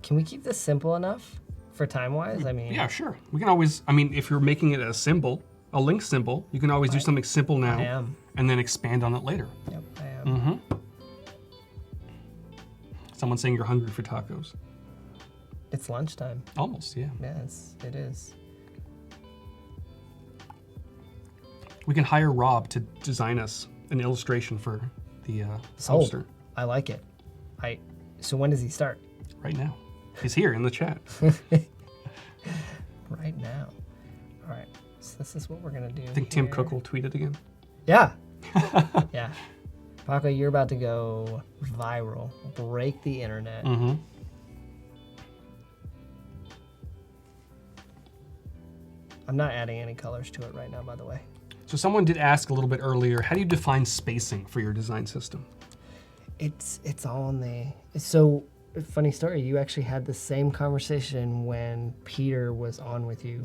Can we keep this simple enough for time wise? I mean, Yeah, sure. We can always, I mean, if you're making it a symbol, a link symbol, you can always do something simple now I am. and then expand on it later. Yep, I am. Mm-hmm. Someone's saying you're hungry for tacos. It's lunchtime. Almost, yeah. Yes, it is. We can hire Rob to design us an illustration for the Sold. poster I like it. So when does he start? right now. He's here in the chat. Right now. All right. So this is what we're gonna do. I think Tim Cook will tweet it again. Yeah. Yeah. Paco, you're about to go viral. Break the internet. Mm-hmm. I'm not adding any colors to it right now, by the way. So someone did ask a little bit earlier, how do you define spacing for your design system? It's all in the. So funny story. You actually had the same conversation when Peter was on with you.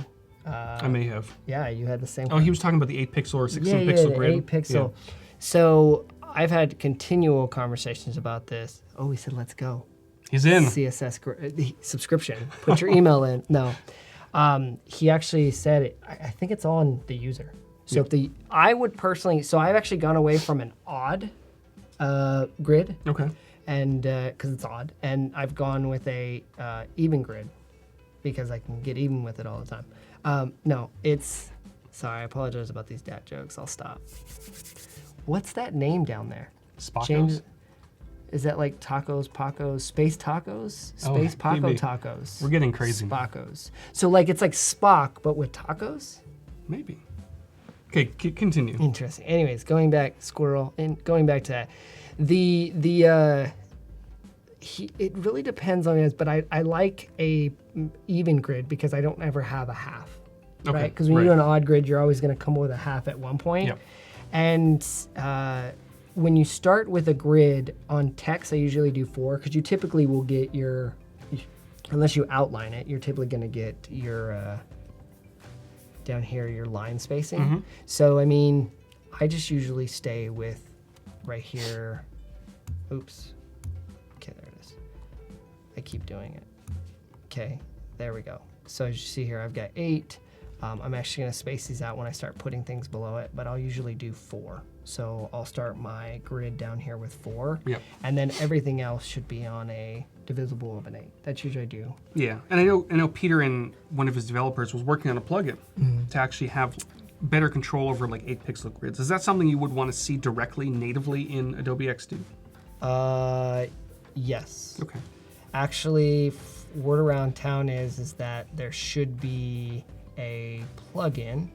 I may have. Yeah, you had the same. Oh, he was talking about the 8 pixel or 16 yeah, pixel the grid. 8 pixel. So I've had continual conversations about this. Oh, he said, let's go. He's in. CSS subscription. Put your email in. No. He actually said it. I think it's on the user. So if I would personally, so I've actually gone away from an odd grid, Okay. and because it's odd, and I've gone with a even grid because I can get even with it all the time. No, it's, sorry, I apologize about these dad jokes. I'll stop. What's that name down there? Spockos? Is that like tacos, Pacos, space tacos? Oh, Space Paco maybe. tacos. We're getting crazy. Spockos. So like it's like Spock, but with tacos? Maybe. Okay, continue. Interesting. Anyways, going back, squirrel, and going back to that. It really depends on it, but I like a even grid because I don't ever have a half. Okay, Right? Because when you right. do an odd grid, you're always going to come up with a half at one point. Yep. And when you start with a grid on text, I usually do 4 because you typically will get your, unless you outline it, you're typically going to get your, down here, your line spacing. So, I mean, I just usually stay with right here. Oops. Okay, there it is. I keep doing it. Okay, there we go. So as you see here, I've got 8. I'm actually going to space these out when I start putting things below it, but I'll usually do 4. So I'll start my grid down here with 4. Yep. And then everything else should be on a divisible of an 8. That's usually I do. Yeah, and I know Peter and one of his developers was working on a plugin to actually have better control over like 8-pixel grids. Is that something you would want to see directly natively in Adobe XD? Yes. Okay. Actually, word around town is that there should be a plugin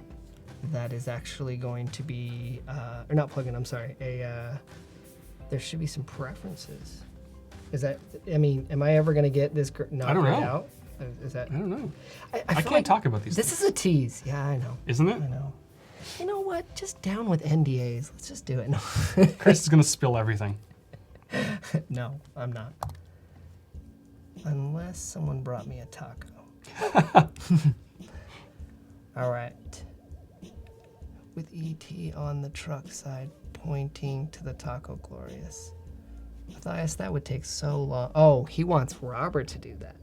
that is actually going to be, or not plugin, I'm sorry, there should be some preferences. Is that, I mean, am I ever going to get this I don't know. out? Is that? I don't know. I I feel can't like talk about these this things. is a tease. Yeah, I know. Isn't it? I know. You know what? Just down with NDAs. Let's just do it. No, Chris is going to spill everything. no, I'm not. Unless someone brought me a taco. All right. With ET on the truck side pointing to the taco glorious. Matthias, that would take so long. Oh, he wants Robert to do that.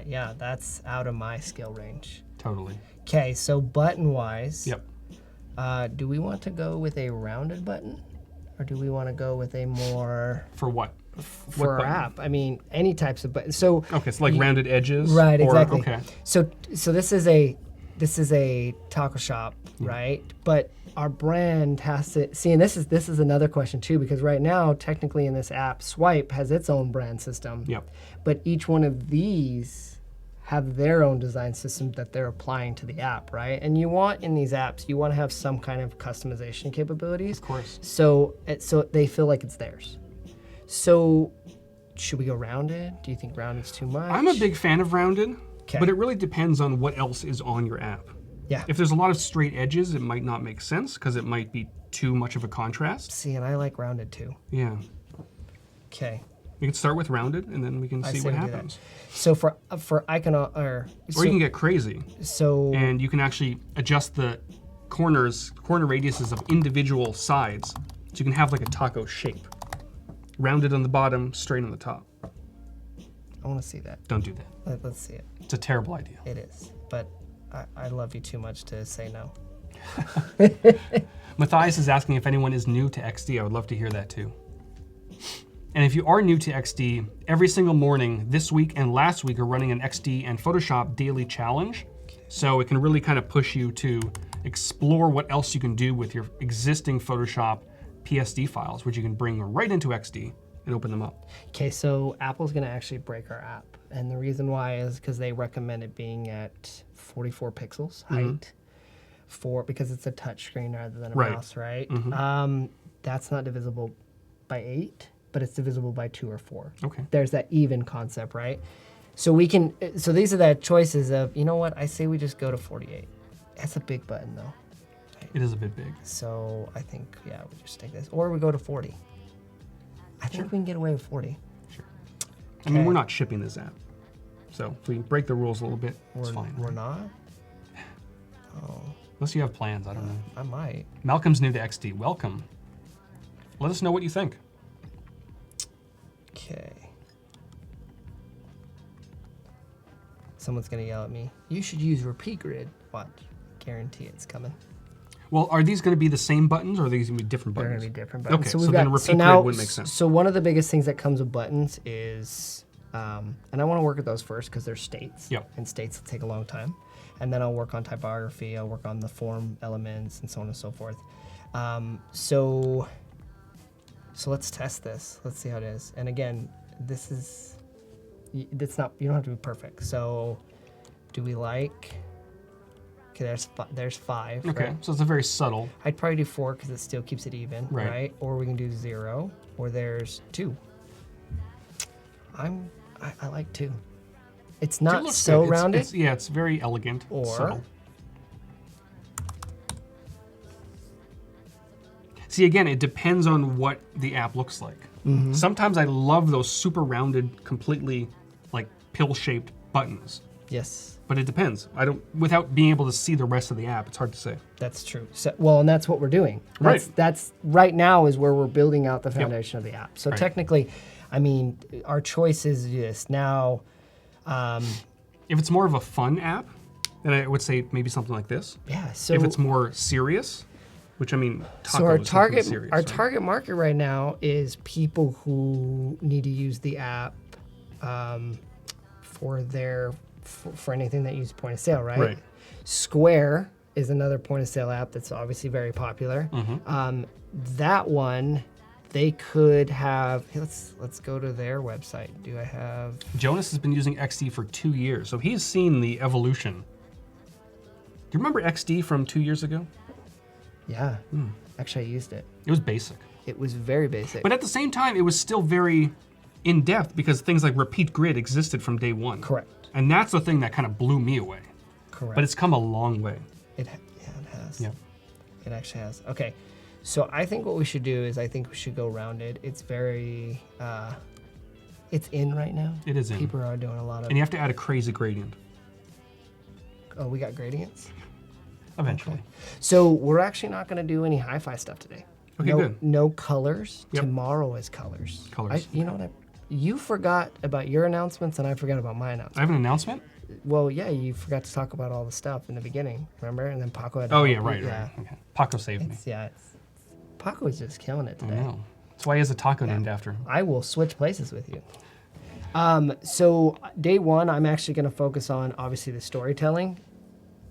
Yeah, that's out of my skill range. Totally. Okay, so button-wise, Yep. do we want to go with a rounded button? Or do we want to go with a more... For what? For our button? app, I mean, any types of buttons. So Okay, so like rounded edges? right, or- exactly. Okay. So this is a taco shop, right? But our brand has to see, and this is another question too, because right now, technically in this app, Swipe has its own brand system. Yep. But each one of these have their own design system that they're applying to the app, right? And you want in these apps, you want to have some kind of customization capabilities. Of course. So they feel like it's theirs. So should we go rounded? Do you think rounded's too much? I'm a big fan of rounded, 'Kay. but it really depends on what else is on your app. Yeah. If there's a lot of straight edges, it might not make sense because it might be too much of a contrast. See, and I like rounded too. Yeah. Okay. We can start with rounded and then we can see say what we do that. happens. So for icon or Or you can get crazy so and you can actually adjust the corner radiuses of individual sides. So you can have like a taco shape. Rounded on the bottom, straight on the top. I want to see that. Don't do that. Let's see it. It's a terrible idea. It is, but I love you too much to say no. Matthias is asking if anyone is new to XD. I would love to hear that too. And if you are new to XD, every single morning this week and last week are running an XD and Photoshop daily challenge. So it can really kind of push you to explore what else you can do with your existing Photoshop PSD files, which you can bring right into XD and open them up. Okay, so Apple's gonna actually break our app, and the reason why is because they recommend it being at 44 pixels height, because it's a touch screen rather than a Right. mouse, right? That's not divisible by 8, but it's divisible by 2 or 4. Okay. There's that even concept, right? So we can. So these are the choices of, you know what? I say we just go to 48. That's a big button though. It is a bit big. So I think, yeah, we just take this, or we go to 40. I think we can get away with 40. I mean, Okay. we're not shipping this app. So if we break the rules a little bit, it's fine. We're not. Oh, Unless you have plans, I don't know. I might. Malcolm's new to XD. Welcome. Let us know what you think. Okay. Someone's gonna yell at me. You should use repeat grid. Watch. Guarantee it's coming. Well, are these going to be the same buttons, or are these going to be different They're buttons? gonna be different buttons. Okay, so we've then a got- repeat now, grid wouldn't make sense. So one of the biggest things that comes with buttons is, and I want to work with those first because they're states. Yep. And states take a long time. And then I'll work on typography. I'll work on the form elements and so on and so forth. So let's test this. Let's see how it is. And again, this is, it's not, you don't have to be perfect. So do we like, okay, there's 5. Okay, right? so it's a very subtle. I'd probably do 4 because it still keeps it even, Right. right? Or we can do 0, or there's 2. I like 2. It's It not looks so good. rounded. It's very elegant. Or- subtle. See, again, it depends on what the app looks like. Sometimes I love those super rounded, completely like pill-shaped buttons. Yes, But it depends. Without being able to see the rest of the app, it's hard to say. that's true. So, well, and that's what we're doing. Right. That's right now is where we're building out the foundation of the app. So Right. technically, I mean, our choice is this now. If it's more of a fun app, then I would say maybe something like this. Yeah. So If it's more serious, which I mean, So Taco our is nothing target serious, our right? target market right now is people who need to use the app for anything that uses point of sale, right? Right. Square is another point of sale app that's obviously very popular. Mm-hmm. That one, they could have. Hey, let's go to their website. Do I have? Jonas has been using XD for 2 years, so he's seen the evolution. Do you remember XD from 2 years ago? Yeah. Hmm. Actually, I used it. It was basic. It was very basic. But at the same time, it was still very in-depth because things like repeat grid existed from day one. Correct. And that's the thing that kind of blew me away. Correct. But it's come a long way. It has. Yeah. It actually has. Okay. So I think what we should do is I think we should go rounded. It's very, it's in right now. It is in. People are doing a lot of, And you have to add a crazy gradient oh, we got gradients. eventually. So we're actually not going to do any hi-fi stuff today. Okay, no, good. No colors. Yep. Tomorrow is colors. Colors. You know what? You forgot about your announcements and I forgot about my announcement. I have an announcement? Well, yeah, you forgot to talk about all the stuff in the beginning, remember? And then Paco had to Oh, help yeah, you. right, Yeah. right. Okay. Paco saved me. Paco is just killing it I today. know. That's why he has a taco named after him. I will switch places with you. So day one, I'm actually going to focus on obviously the storytelling.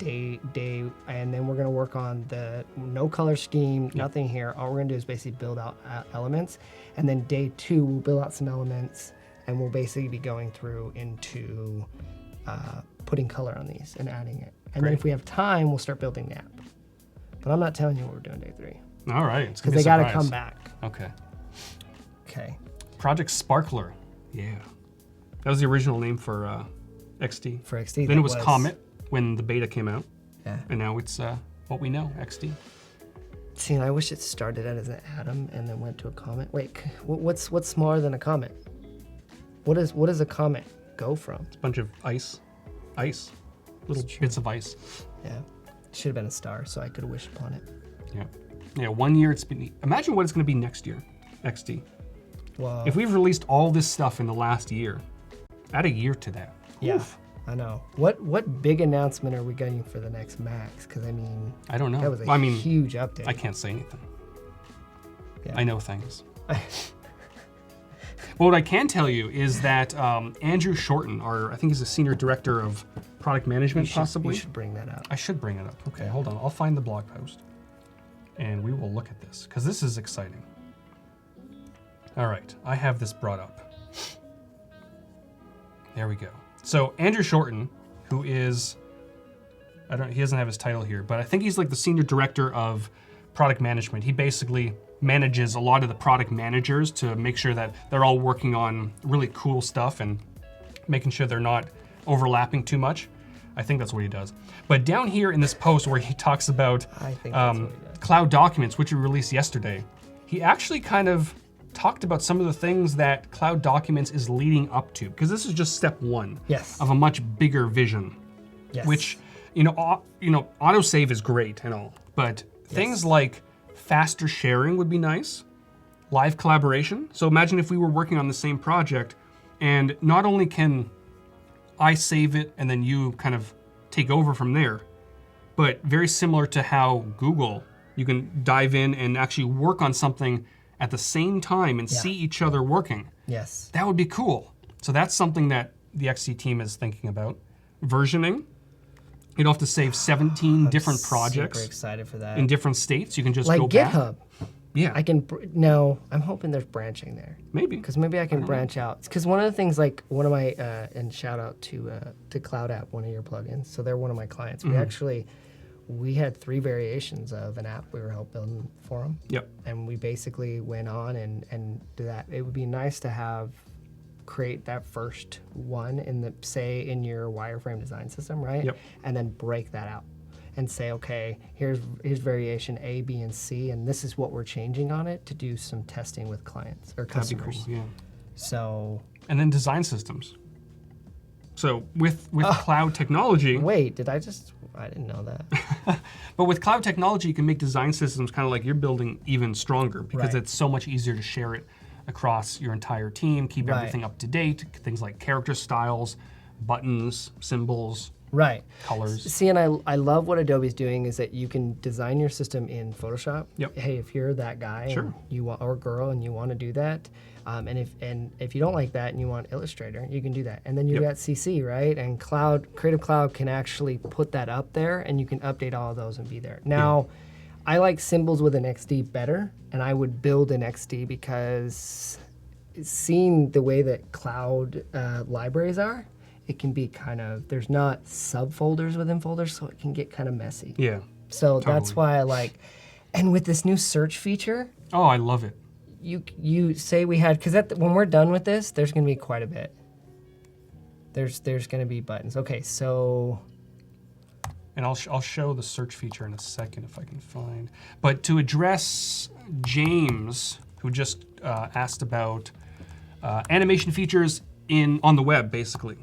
And then we're going to work on the no color scheme, nothing here. All we're going to do is basically build out elements. And then day two, we'll build out some elements, and we'll basically be going through into putting color on these and adding it. And then Great. if we have time, we'll start building the app. But I'm not telling you what we're doing day three All right. It's because gonna be they a got to surprise. come back. Okay. Okay. Project Sparkler. Yeah. That was the original name for XD. For XD. Then that it was Comet when the beta came out. Yeah. And now it's what we know, XD. See, and I wish it started out as an atom and then went to a comet. Wait, what's smaller than a comet? What does a comet go from? It's a bunch of ice. Little bits of ice. Yeah, it should have been a star, so I could have wished upon it. Yeah. Yeah, 1 year it's been. Imagine what it's going to be next year, XD. Well, If we've released all this stuff in the last year, add a year to that. yeah, Oof. I know. What big announcement are we getting for the next Max? Because I mean, I don't know. that was a I mean, huge update. I can't say anything. Yeah. I know things. But what I can tell you is that Andrew Shorten, I think he's a senior director of product management, possibly. You should bring that up. I should bring it up. Okay, hold on. I'll find the blog post, and we will look at this because this is exciting. All right, I have this brought up. There we go. So Andrew Shorten, who is, he doesn't have his title here, but I think he's like the senior director of product management. He basically manages a lot of the product managers to make sure that they're all working on really cool stuff and making sure they're not overlapping too much. I think that's what he does. But down here in this post where he talks about I think that's what he does. Cloud Documents, which we released yesterday, he actually kind of talked about some of the things that Cloud Documents is leading up to, because this is just step one Yes. of a much bigger vision. Yes. Which, autosave is great and all, but things like faster sharing would be nice. Live collaboration. So imagine if we were working on the same project, and not only can I save it and then you kind of take over from there, but very similar to how Google, you can dive in and actually work on something at the same time and see each other working. Yes. That would be cool. So that's something that the XC team is thinking about. Versioning. You don't have to save 17 different projects Super excited for that. in different states. You can just like go back. GitHub. Yeah, I can no. I'm hoping there's branching there. maybe. Because maybe I can branch out. Because one of the things, like one of my, and shout out to Cloud App, one of your plugins. So they're one of my clients. We had 3 variations of an app we were help building for them. Yep. And we basically went on and do that. It would be nice to create that first one in your wireframe design system, right? Yep. And then break that out. and say, okay, here's variation A, B, and C, and this is what we're changing on it to do some testing with clients or That'd be customers. cool. Yeah. So And then design systems. So with cloud technology, wait, I didn't know that. but with cloud technology, you can make design systems kind of like you're building even stronger because Right. it's so much easier to share it across your entire team, keep Right. everything up to date, things like character styles, buttons, symbols, Right. colors. See, and I love what Adobe's doing is that you can design your system in Photoshop. Yep. Hey, if you're that guy Sure. and you want, or girl and you want to do that, and if you don't like that and you want Illustrator, you can do that. And then you Yep. got CC, right? And Creative Cloud can actually put that up there, and you can update all of those and be there. Now, I like symbols with an XD better, and I would build an XD because seeing the way that cloud libraries are, it can be kind of, there's not subfolders within folders, so it can get kind of messy. Yeah. So that's totally. why I like, and with this new search feature, Oh, I love it. you say we had, because when we're done with this, there's going to be quite a bit. There's going to be buttons. Okay, so And I'll show the search feature in a second if I can find. But to address James, who just asked about animation features on the web, basically.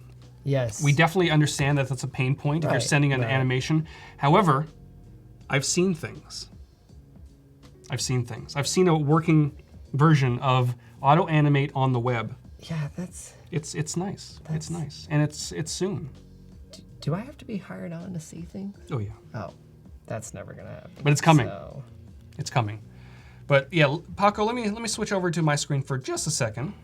yes, We definitely understand that that's a pain point if you're Right, sending an right. animation. However, I've seen things. I've seen a working version of auto animate on the web. yeah, that's. It's nice. That's- It's nice, and it's soon. Do I have to be hired on to see things? Oh yeah, Oh, that's never going to happen. but it's coming. So, It's coming. But yeah, Paco, let me switch over to my screen for just a second.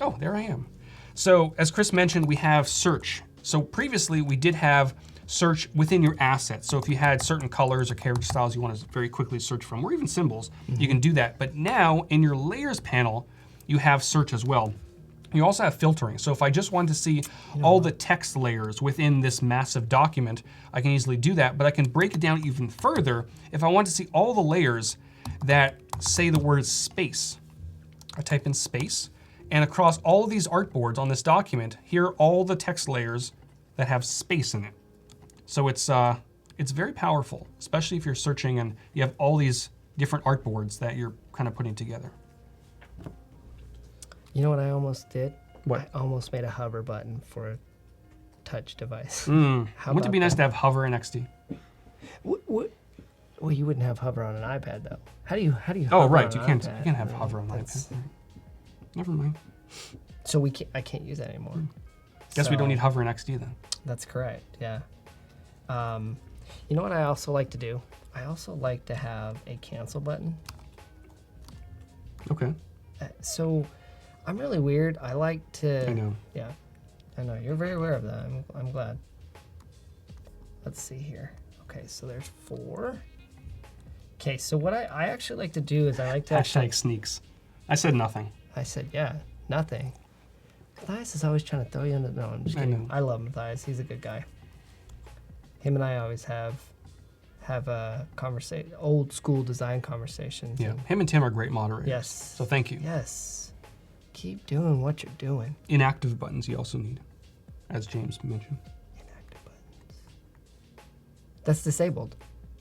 Oh, there I am. So as Chris mentioned, we have search. So previously we did have search within your assets. So if you had certain colors or character styles you want to very quickly search from, or even symbols, you can do that. But now in your layers panel, you have search as well. You also have filtering. So if I just wanted to see all the text layers within this massive document, I can easily do that, but I can break it down even further if I want to see all the layers that say the word space. I type in space, and across all of these artboards on this document, here are all the text layers that have space in it. So it's very powerful, especially if you're searching and you have all these different artboards that you're kind of putting together. you know what I almost did? What? I almost made a hover button for a touch device. How Wouldn't it about be nice that? to have hover in XD? Well, you wouldn't have hover on an iPad though. How do you Oh, hover right. on You an can't iPad? have hover on That's- iPad. Never mind. So I can't use that anymore. Guess we don't So, need hover in XD then. That's correct. Yeah. You know what I also like to do? I also like to have a cancel button. Okay. So I'm really weird. I like to. I know. Yeah, I know. You're very aware of that. I'm glad. Let's see here. Okay, so there's 4. Okay, so what I actually like to do is I like to actually. Hashtag sneaks. I said nothing. I said, yeah, nothing. Matthias is always trying to throw you into. No, I'm just I kidding. know. I love Matthias. He's a good guy. Him and I always have a conversation, old school design conversations. Yeah. and- Him and Tim are great moderators. Yes. So thank you. Yes. Keep doing what you're doing. Inactive buttons you also need, as James mentioned. Inactive buttons. That's disabled.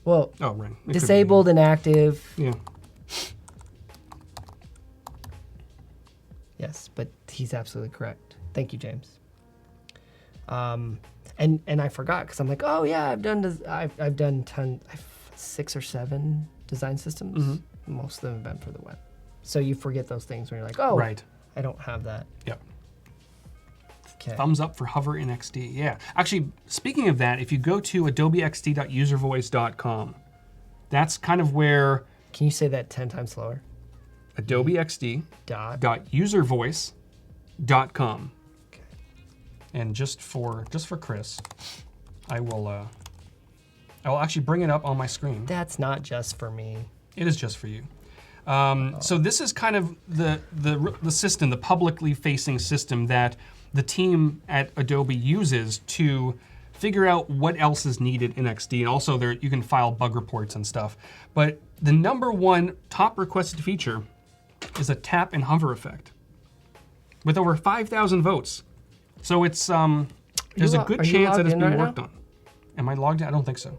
Well, Oh, right. It could be. disabled and active. Yeah. Yes, but he's absolutely correct. Thank you, James. And I forgot because I'm like, oh yeah, I've done 6 or 7 design systems. Mm-hmm. Most of them have been for the web. So you forget those things when you're like, oh, Right. I don't have that. Yep. Okay. Thumbs up for hover in XD. Yeah. Actually, speaking of that, if you go to adobeXD.uservoice.com, that's kind of where Can you say that 10 times slower? adobeXD.uservoice.com. Okay. And just for Chris, I'll actually bring it up on my screen. That's not just for me. It is just for you. So this is kind of the system, the publicly facing system that the team at Adobe uses to figure out what else is needed in XD. And also there you can file bug reports and stuff. But the #1 top requested feature is a tap and hover effect with over 5,000 votes. So it's there's a good are you chance that logged it's in been right worked now? on. Am I logged in? I don't think so.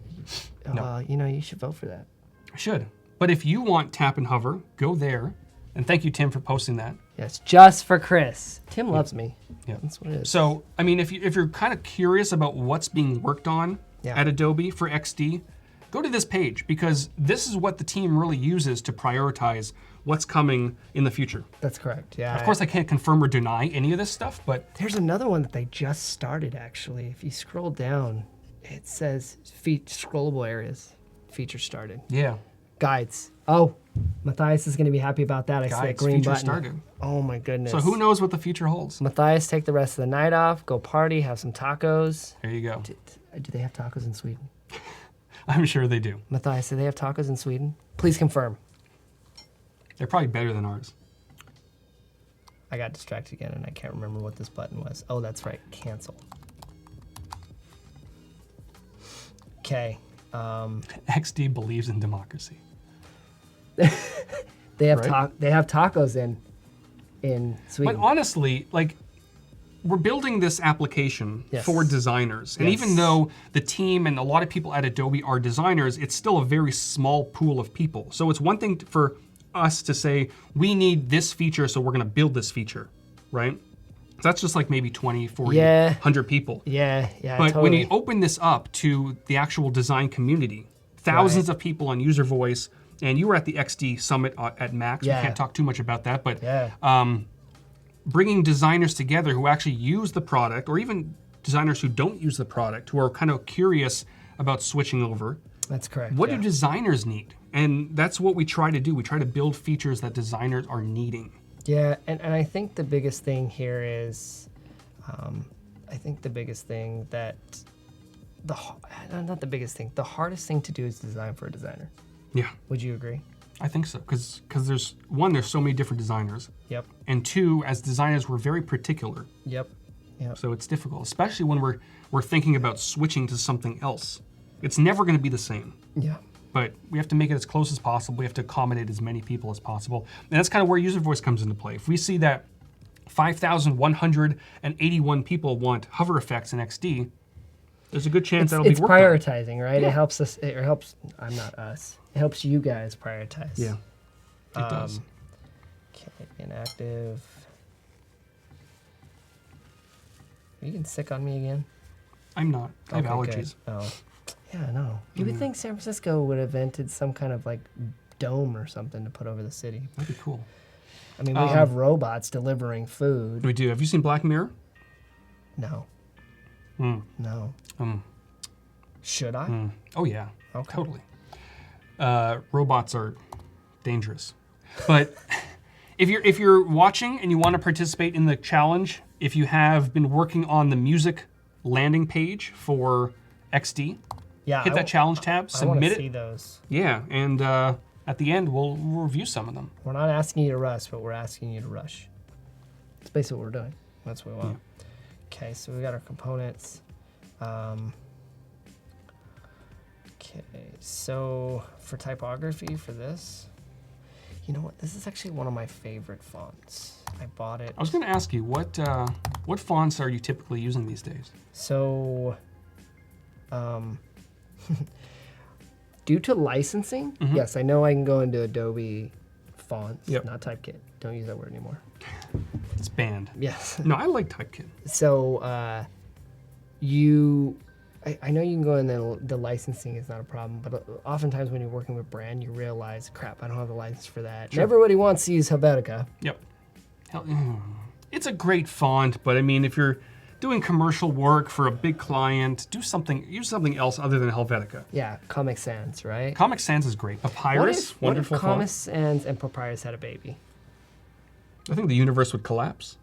No. You know, you should vote for that. I should. But if you want Tap and Hover, go there. And thank you, Tim, for posting that. Yes, just for Chris. Tim loves me. Yeah. That's what it is. So, I mean, if you're kind of curious about what's being worked on Yeah. at Adobe for XD, go to this page because this is what the team really uses to prioritize what's coming in the future. That's correct. Yeah. Of course, I can't confirm or deny any of this stuff, but There's another one that they just started, actually. If you scroll down, it says scrollable areas. Feature started. yeah, Guides. Oh, Matthias is going to be happy about that. I see that guides, green feature button. started. Oh, my goodness. So who knows what the future holds? Matthias, take the rest of the night off, go party, have some tacos. There you go. Do they have tacos in Sweden? I'm sure they do. Matthias, do they have tacos in Sweden? Please confirm. They're probably better than ours. I got distracted again and I can't remember what this button was. Oh, that's right. Cancel. Okay. XD believes in democracy. They have Right. they have tacos in Sweden. But honestly, like, we're building this application Yes. for designers. And Yes. even though the team and a lot of people at Adobe are designers, it's still a very small pool of people. So it's one thing for us to say, we need this feature, so we're going to build this feature, right? That's just like maybe 20, 40, Yeah. 100 people. yeah, But totally. when you open this up to the actual design community, thousands of people on user voice, and you were at the XD Summit at Max. Yeah. We can't talk too much about that, but yeah. bringing designers together who actually use the product, or even designers who don't use the product, who are kind of curious about switching over. That's correct. What yeah. do designers need? And that's what we try to do. We try to build features that designers are needing. Yeah, and I think the biggest thing here is, I think the biggest thing that, not the biggest thing, the hardest thing to do is design for a designer. Yeah, Would you agree? I think so. Because there's so many different designers. Yep. And two, as designers, we're very particular. Yep. Yep. So it's difficult, especially when we're thinking about switching to something else. It's never going to be the same. Yeah. But we have to make it as close as possible. We have to accommodate as many people as possible. And that's kind of where user voice comes into play. If we see that 5,181 people want hover effects in XD, there's a good chance that'll It's be worked on. prioritizing, right? Yeah. It helps us. It helps. I'm not us. It helps you guys prioritize. Yeah, it does. Okay, inactive. Are you getting sick on me again? I'm not. I have Okay, allergies. good. Oh, yeah, no. You would think San Francisco would have invented some kind of like dome or something to put over the city. That'd be cool. I mean, we have robots delivering food. We do. Have you seen Black Mirror? No. Hmm. No. Um, Should I? Oh yeah, Okay. totally. Robots are dangerous, but if you're watching and you want to participate in the challenge, if you have been working on the music landing page for XD, Yeah. hit that challenge tab, I want to submit see it. those. Yeah, and at the end we'll review some of them. We're not asking you to rush, but we're asking you to rush. That's basically what we're doing. That's what we want. Okay, so we got our components. Okay, so for typography for this, you know what? This is actually one of my favorite fonts. I bought it. I was going to ask you what fonts are you typically using these days? So, due to licensing, yes, I know I can go into Adobe fonts, Yep. not Typekit. Don't use that word anymore. It's banned. Yes. No, I like Typekit. So, I know you can go in the licensing is not a problem, but oftentimes when you're working with brand, you realize, crap, I don't have the license for that. Sure. And everybody wants to use Helvetica. Yep. It's a great font, but I mean, if you're doing commercial work for a big client, use something else other than Helvetica. Yeah, Comic Sans, right? Comic Sans is great. Papyrus, what wonderful if Comic font. Sans and Papyrus had a baby? I think the universe would collapse.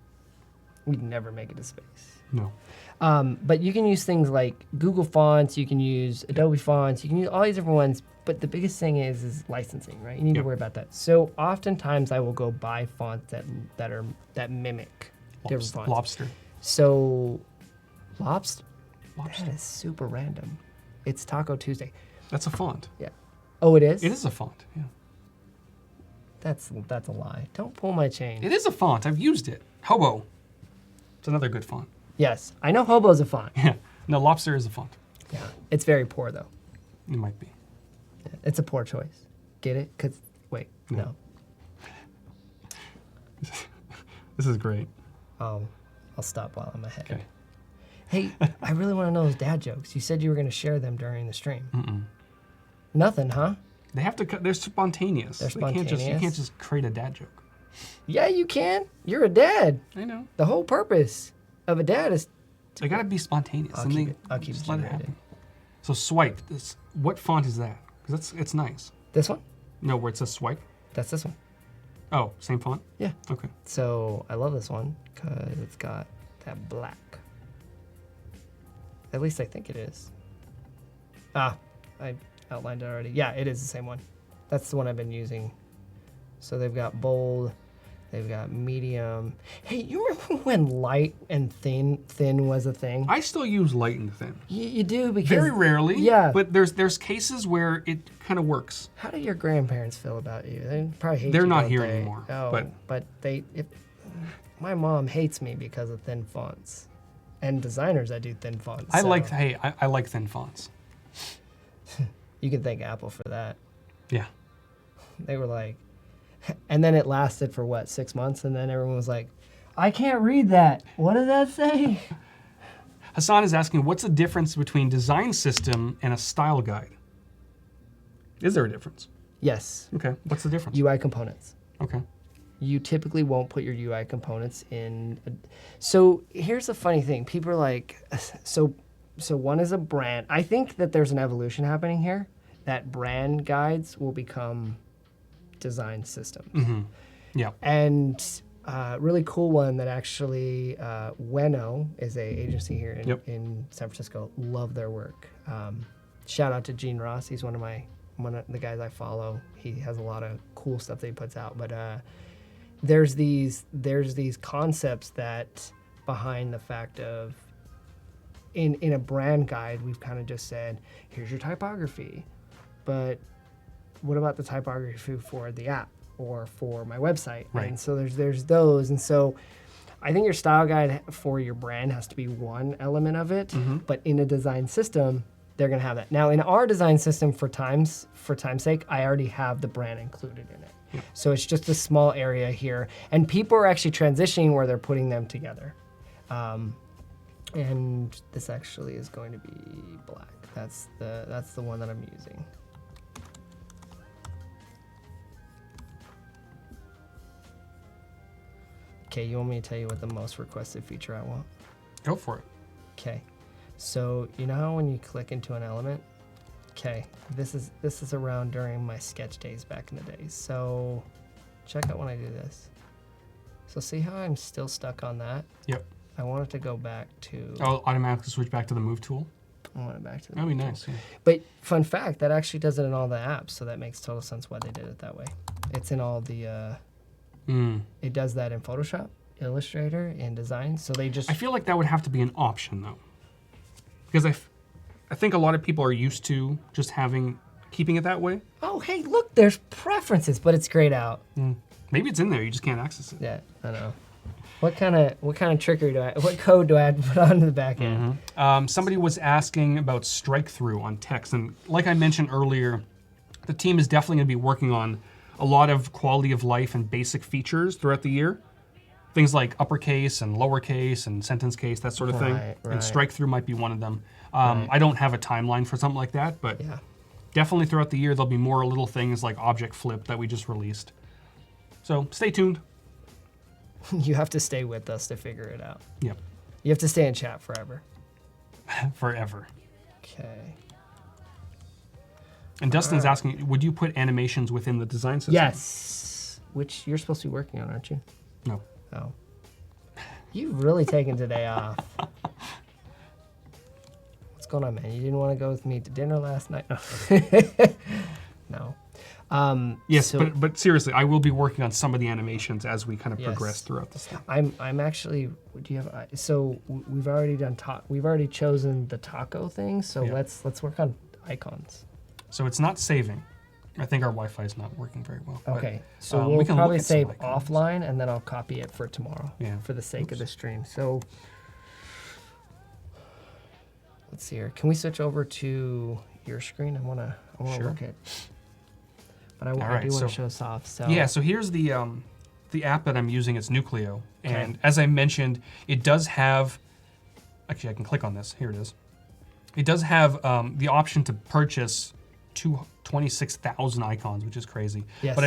We'd never make it to space. No. But you can use things like Google Fonts, you can use Adobe Fonts, you can use all these different ones. But the biggest thing is licensing, right? You need Yep. to worry about that. So oftentimes I will go buy fonts that mimic different fonts. Lobster. So Lobster, Lobster. that is super random. It's Taco Tuesday. That's a font. Yeah. Oh, it is? It is a font. Yeah. That's a lie. Don't pull my chain. It is a font. I've used it. Hobo. It's another good font. Yes, I know Hobo's a font. Yeah. No, Lobster is a font. Yeah, it's very poor though. It might be. Yeah, it's a poor choice. Get it? Cause wait, no. This is great. I'll stop while I'm ahead. Okay. Hey, I really want to know those dad jokes. You said you were going to share them during the stream. Mm-mm. Nothing, huh? They have to. They're spontaneous. They're You can't spontaneous? just create a dad joke. Yeah, you can. You're a dad. I know. The whole purpose of a dad is. They gotta be spontaneous. I'll and keep they it- I'll keep just it let it generated. happen. So swipe. What font is that? Because it's nice. This one? No, where it says swipe. That's this one. Oh, same font. Yeah. Okay. So I love this one because it's got that black. At least I think it is. Ah, I outlined it already. Yeah, it is the same one. That's the one I've been using. So they've got bold, they've got medium. Hey, you remember when light and thin was a thing? I still use light and thin. You do because Very rarely. Yeah. But there's cases where it kind of works. How do your grandparents feel about you? They probably hate They're you, not don't here they? anymore, Oh, but my mom hates me because of thin fonts, and designers that do thin fonts. I so like thin fonts. You can thank Apple for that. Yeah. They were like, and then it lasted for what, 6 months, and then everyone was like, I can't read that. What does that say? Hassan is asking, what's the difference between design system and a style guide? Is there a difference? Yes, Okay. What's the difference? UI components. Okay. You typically won't put your UI components in. So here's the funny thing. People are like, so one is a brand. I think that there's an evolution happening here, that brand guides will become design systems. Mm-hmm. Yeah. And really cool one that actually Weno is a agency here in San Francisco. Love their work. Shout out to Gene Ross. He's one of the guys I follow. He has a lot of cool stuff that he puts out. But there's these concepts that behind the fact of in a brand guide we've kind of just said, here's your typography, but what about the typography for the app or for my website? Right. And so there's those. And so I think your style guide for your brand has to be one element of it, but in a design system, they're gonna have that. Now in our design system for time's sake, I already have the brand included in it. Yep. So it's just a small area here. And people are actually transitioning where they're putting them together. And this actually is going to be black. That's the one that I'm using. Okay, you want me to tell you what the most requested feature I want? Go for it. Okay, so you know how when you click into an element? Okay, this is around during my sketch days back in the day. So check out when I do this. So see how I'm still stuck on that? Yep. I want it to go back to. I'll automatically switch back to the move tool. I want it back to. The That'd be tool. nice. Yeah. But fun fact, that actually does it in all the apps, so that makes total sense why they did it that way. It's in all the. It does that in Photoshop, Illustrator, and Design. So they just. I feel like that would have to be an option though, because I think a lot of people are used to just keeping it that way. Oh, hey, look, there's preferences, but it's grayed out. Maybe it's in there, you just can't access it. Yeah, I know. What kind of trickery what code do I have to put onto the back end? Somebody was asking about strike through on text, and like I mentioned earlier, the team is definitely going to be working on a lot of quality of life and basic features throughout the year. Things like uppercase and lowercase and sentence case, that sort of thing. Right. And strike through might be one of them. I don't have a timeline for something like that, but Yeah. definitely throughout the year there'll be more little things like object flip that we just released. So stay tuned. You have to stay with us to figure it out. Yep. You have to stay in chat forever. Forever. Okay. And Dustin's asking, would you put animations within the design system? Yes. Which you're supposed to be working on, aren't you? No. Oh. You've really taken today off. What's going on, man? You didn't want to go with me to dinner last night? No. Yes, so but seriously, I will be working on some of the animations as we kind of Yes. progress throughout this thing. I'm actually. Do you have? So we've already done. We've already chosen the taco thing. So Yeah. let's work on icons. So it's not saving. I think our Wi-Fi is not working very well. but, Okay. So we we'll can probably look at some save icons. offline, and then I'll copy it for tomorrow. Yeah. For the sake of the stream. So let's see here. Can we switch over to your screen? I wanna Sure. look at. But I right, do want so- to show us off. So Yeah, so here's the app that I'm using. It's Nucleo. And as I mentioned, it does have, actually I can click on this. Here it is. It does have the option to purchase 26,000 icons, which is crazy. Yes. But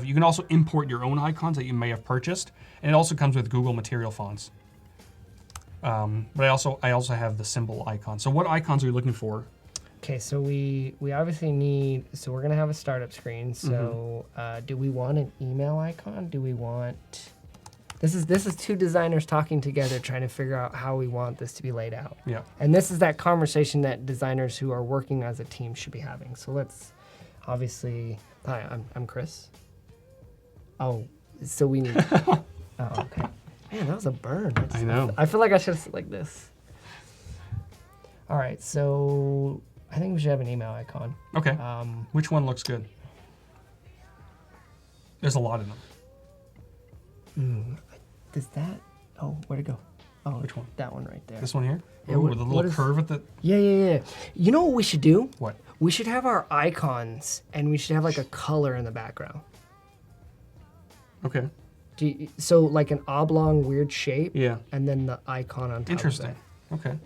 you can also import your own icons that you may have purchased. And it also comes with Google Material Fonts. But I also have the symbol icon. So what icons are you looking for? Okay, so we obviously need, so we're gonna have a startup screen. So do we want an email icon? Do we want, this is two designers talking together trying to figure out how we want this to be laid out. Yeah. And this is that conversation that designers who are working as a team should be having. So let's obviously, hi, I'm Chris. Oh, so we need, oh, okay. Man, that was a burn. I know. I feel like I should have said like this. All right, so I think we should have an email icon. Okay. Which one looks good? There's a lot of them. Does that, oh, where'd it go? Oh, Which one? That one right there. This one here? Yeah, Ooh, what- with a what little is- curve at the, Yeah. You know what we should do? what? We should have our icons and we should have like a color in the background. Okay. So like an oblong weird shape. Yeah. And then the icon on top Interesting. of Okay.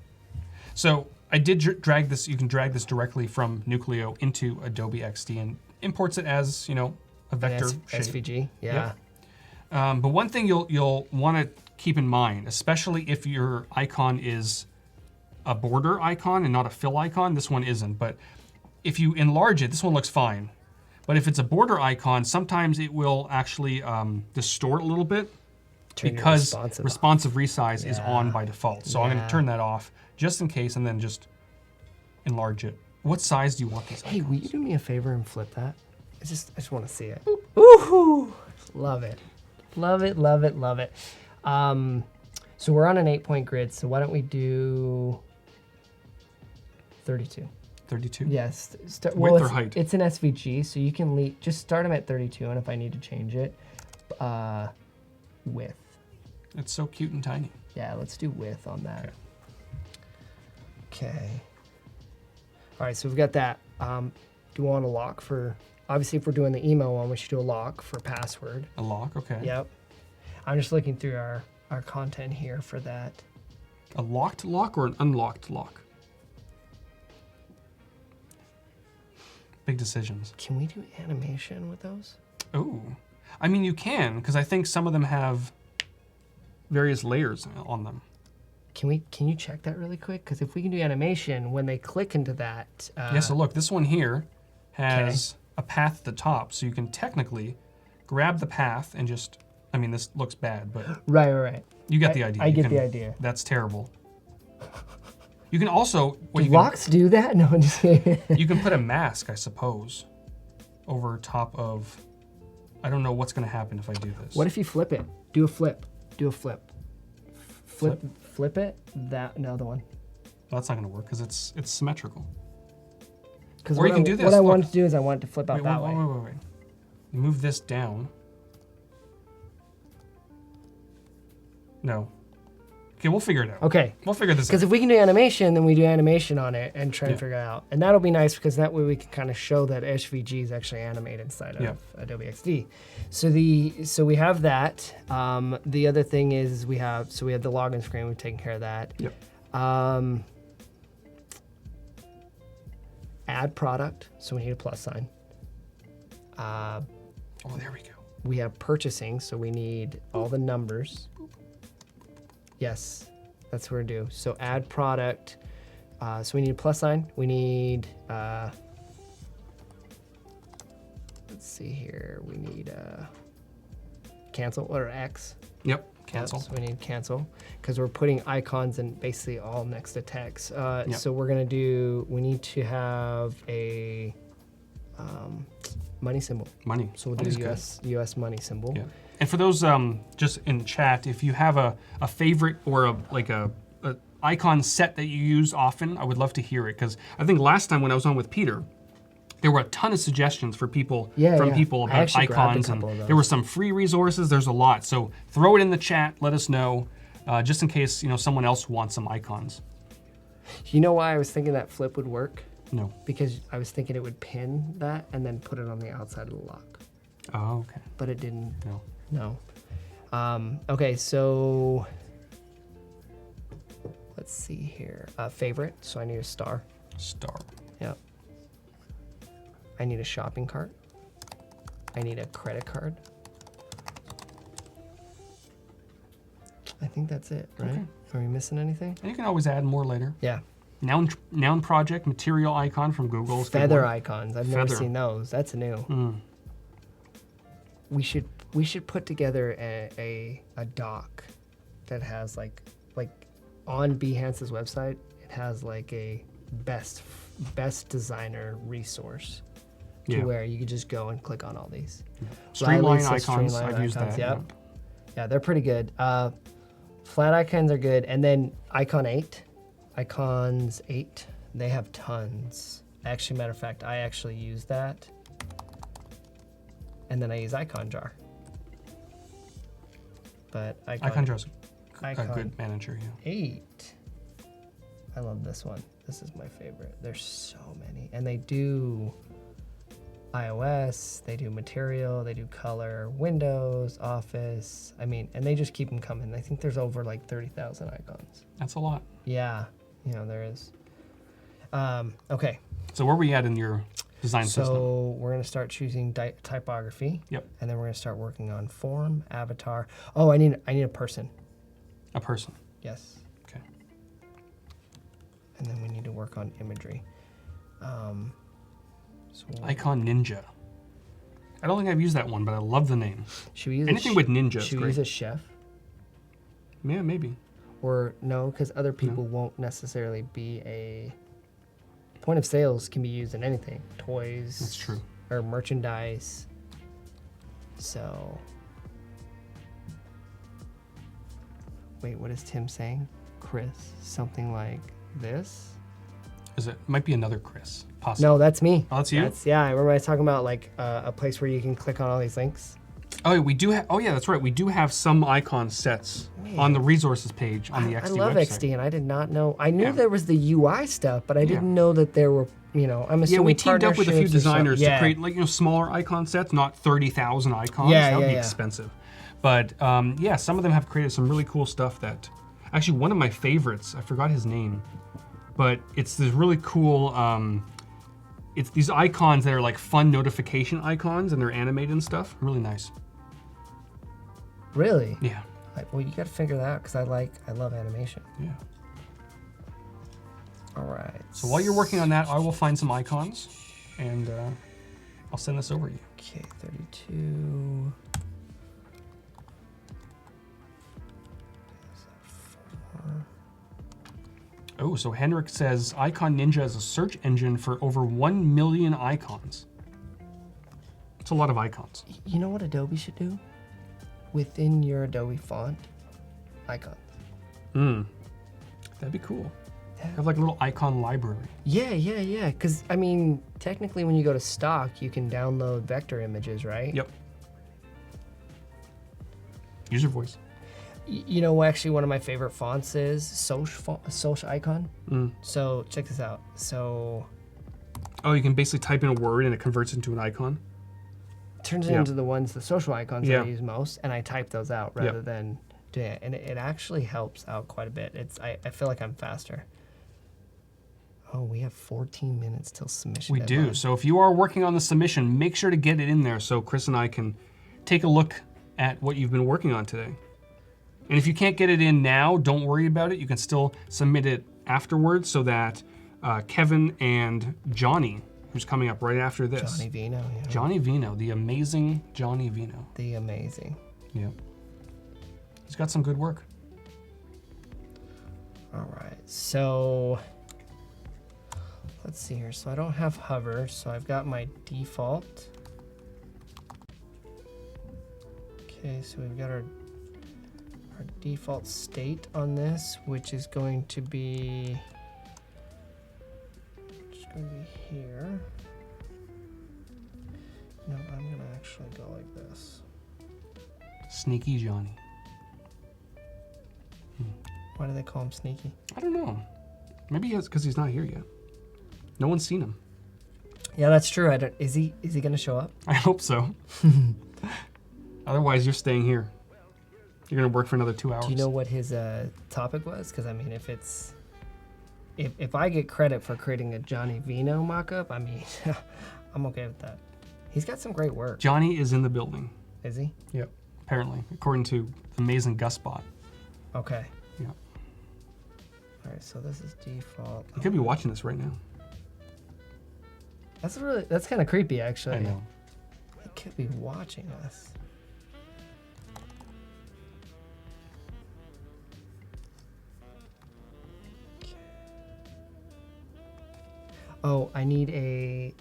So I did drag this. You can drag this directly from Nucleo into Adobe XD and imports it as, a it. vector shape. SVG. Yeah. But one thing you'll want to keep in mind, especially if your icon is a border icon and not a fill icon, this one isn't. But if you enlarge it, this one looks fine. But if it's a border icon, sometimes it will actually distort a little bit Turn your because responsive resize is on Yeah. by default. So I'm going Yeah. to turn that off just in case and then just enlarge it. What size do you want these Hey, icons? will you do me a favor and flip that? I just want to see it. Ooh, love it. Love it. So we're on an 8-point grid, so why don't we do 32? 32? Yes. Width or height? It's an SVG, so you can just start them at 32, and if I need to change it, width. It's so cute and tiny. Yeah, let's do width on that. Okay. All right, so we've got that. Do we want a lock for, obviously if we're doing the email one, we should do a lock for password. A lock, okay. Yep. I'm just looking through our content here for that. A locked lock or an unlocked lock? Big decisions. Can we do animation with those? Oh, I mean you can, because I think some of them have various layers on them. Can you check that really quick? Because if we can do animation, when they click into that, Yeah, so look, this one here has a path at the top, so you can technically grab the path and just, I mean, this looks bad, but right. you get the idea. I You get can- the idea. That's terrible. You can also, Do locks do that? No, I'm just kidding. you can put a mask, I suppose, over top of, I don't know what's going to happen if I do this. What if you flip it? Do a flip. Flip it. That, no, the one. Well, that's not going to work because it's symmetrical. Because Or you can do this, What I look. want to do is I want it to flip out that way. Wait. You move this down. No. Okay, we'll figure it out. Okay. We'll figure this out. Because if we can do animation, then we do animation on it and try Yeah. to figure it out. And that'll be nice because that way we can kind of show that SVG is actually animated inside of Yeah. Adobe XD. So we have that. The other thing is we have the login screen. We've taken care of that. Yep. Add product. So we need a plus sign. Oh, there we go. We have purchasing. So we need all the numbers. Yes, that's what we do. So add product. So we need a plus sign. We need, let's see here. We need cancel or X. Yep, cancel. Yep, so we need cancel because we're putting icons and basically all next to text. Yep. So we're gonna do, we need to have a money symbol. Money. So we'll Money's do good. US money symbol. Yeah. And for those just in chat, if you have a favorite or a icon set that you use often, I would love to hear it because I think last time when I was on with Peter, there were a ton of suggestions for people Yeah. people I about actually grabbed a icons, couple and of there were those. some free resources. There's a lot, so throw it in the chat. Let us know, just in case someone else wants some icons. You know why I was thinking that flip would work? No. Because I was thinking it would pin that and then put it on the outside of the lock. Oh, okay. But it didn't. No. No. Okay, so let's see here. Favorite, so I need a star. Star. Yep. I need a shopping cart. I need a credit card. I think that's it, right? Okay. Are we missing anything? And you can always add more later. Yeah. Noun project, material icon from Google. is a good Feather one. icons. I've never Feather. seen those. That's new. Mm. We should put together a doc that has like on Behance's website. It has like a best designer resource to Yeah. where you could just go and click on all these. Streamline Riley says icons. streamline I've used icons, that. Yep. Yeah, they're pretty good. Flat icons are good, and then Icons 8, they have tons. Actually, matter of fact, I actually use that, and then I use Icon Jar. But Icon Jar's a Icon good manager. Yeah. 8. I love this one. This is my favorite. There's so many, and they do iOS, they do material, they do color, Windows, Office. I mean, and they just keep them coming. I think there's over like 30,000 icons. That's a lot. Yeah, there is. Okay. So where are we at in your design system? So we're gonna start choosing typography. Yep. And then we're gonna start working on form, avatar. Oh, I need a person. A person. Yes. Okay. And then we need to work on imagery. So Icon Ninja. I don't think I've used that one, but I love the name. should we use Anything with ninja is Should we great. use a chef? Yeah, maybe. Or no, because other people won't necessarily be a point of sales can be used in anything. Toys. That's true. Or merchandise. So wait, what is Tim saying? Chris, something like this? Is it? Might be another Chris. Possibly. No, that's me. Oh, that's you? Yeah, I remember I was talking about like a place where you can click on all these links. Oh, we do have. Oh, yeah, that's right. We do have some icon sets on the resources page on the XD I love website. XD, and I did not know. I knew Yeah. there was the UI stuff, but I didn't know that there were. I'm assuming Yeah, we teamed up with a few partnerships or something. designers to create smaller icon sets, not 30,000 icons. Yeah, that would yeah, be yeah. expensive. But yeah, some of them have created some really cool stuff that. Actually, one of my favorites, I forgot his name, but it's this really cool. It's these icons that are like fun notification icons, and they're animated and stuff. Really nice. Really? Yeah. Well, you got to figure that out because I love animation. Yeah. All right. So while you're working on that, I will find some icons, and I'll send this over to you. Okay, 32. Oh, so Henrik says Icon Ninja is a search engine for over 1 million icons. It's a lot of icons. You know what Adobe should do? Within your Adobe font, icons. That'd be cool. Have like a little icon library. Yeah. Because, I mean, technically when you go to stock, you can download vector images, right? Yep. User voice. You know, actually, one of my favorite fonts is Soch icon. So check this out. So Oh, you can basically type in a word and it converts into an icon. turns it into the social icons that Yeah. I use most, and I type those out rather than doing it. And it actually helps out quite a bit. I feel like I'm faster. Oh, we have 14 minutes till submission. We do. So if you are working on the submission, make sure to get it in there so Chris and I can take a look at what you've been working on today. And if you can't get it in now, don't worry about it. You can still submit it afterwards so that Kevin and Johnny, who's coming up right after this. Johnny Vino. Yeah. Johnny Vino, the amazing Johnny Vino. The amazing. Yeah. He's got some good work. All right. So let's see here. So I don't have hover, so I've got my default. Okay, so we've got our default state on this, which is going to be here. No, I'm gonna actually go like this. Sneaky Johnny. Why do they call him sneaky? I don't know. Maybe he has because he's not here yet. No one's seen him. Yeah, that's true. I don't. Is he gonna show up? I hope so. Otherwise, you're staying here. You're gonna work for another 2 hours. Do you know what his topic was? Because I mean, if I get credit for creating a Johnny Vino mock-up, I mean, I'm okay with that. He's got some great work. Johnny is in the building. Is he? Yep. Apparently, according to the amazing Gus bot. Okay. Yeah. All right. So this is default. You could be watching this right now. That's kind of creepy, actually. I know. He could be watching us. Oh, I need an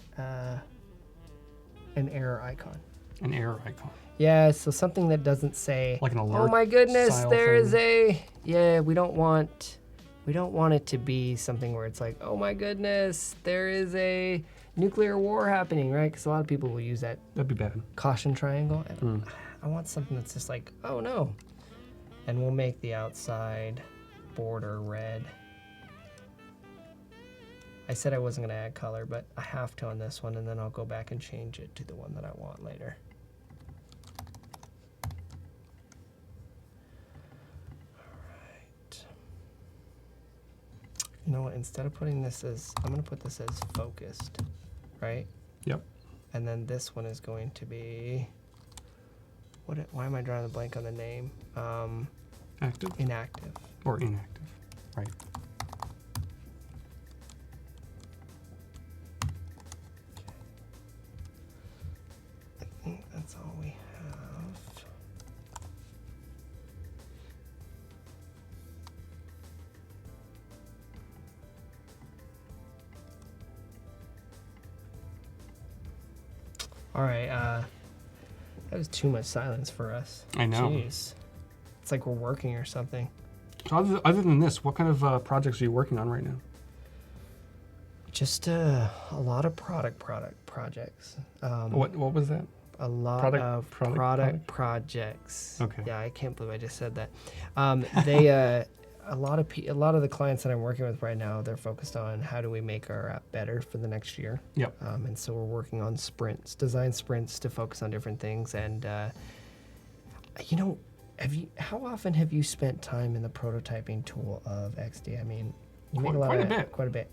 error icon. An error icon. Yeah, so something that doesn't say, Like an oh alert my goodness, style there is thing. we don't want it to be something where it's like, oh my goodness, there is a nuclear war happening, right? Because a lot of people will use that That'd be bad. caution triangle. And I want something that's just like, oh no. And we'll make the outside border red. I said I wasn't going to add color, but I have to on this one, and then I'll go back and change it to the one that I want later. Alright. You know what? Instead of putting this as, I'm going to put this as focused, right? Yep. And then this one is going to be, why am I drawing a blank on the name? Active Inactive. or inactive. Right. I think that's all we have. All right, that was too much silence for us. I know. Jeez. It's like we're working or something. So other than this, what kind of projects are you working on right now? Just a lot of product projects. What was that? A lot Product- of product- product projects. Okay. Yeah, I can't believe I just said that. They a lot of the clients that I'm working with right now, they're focused on how do we make our app better for the next year. Yep. And so we're working on design sprints to focus on different things. And you know, how often have you spent time in the prototyping tool of XD? I mean, you make Quite a bit. Quite a bit.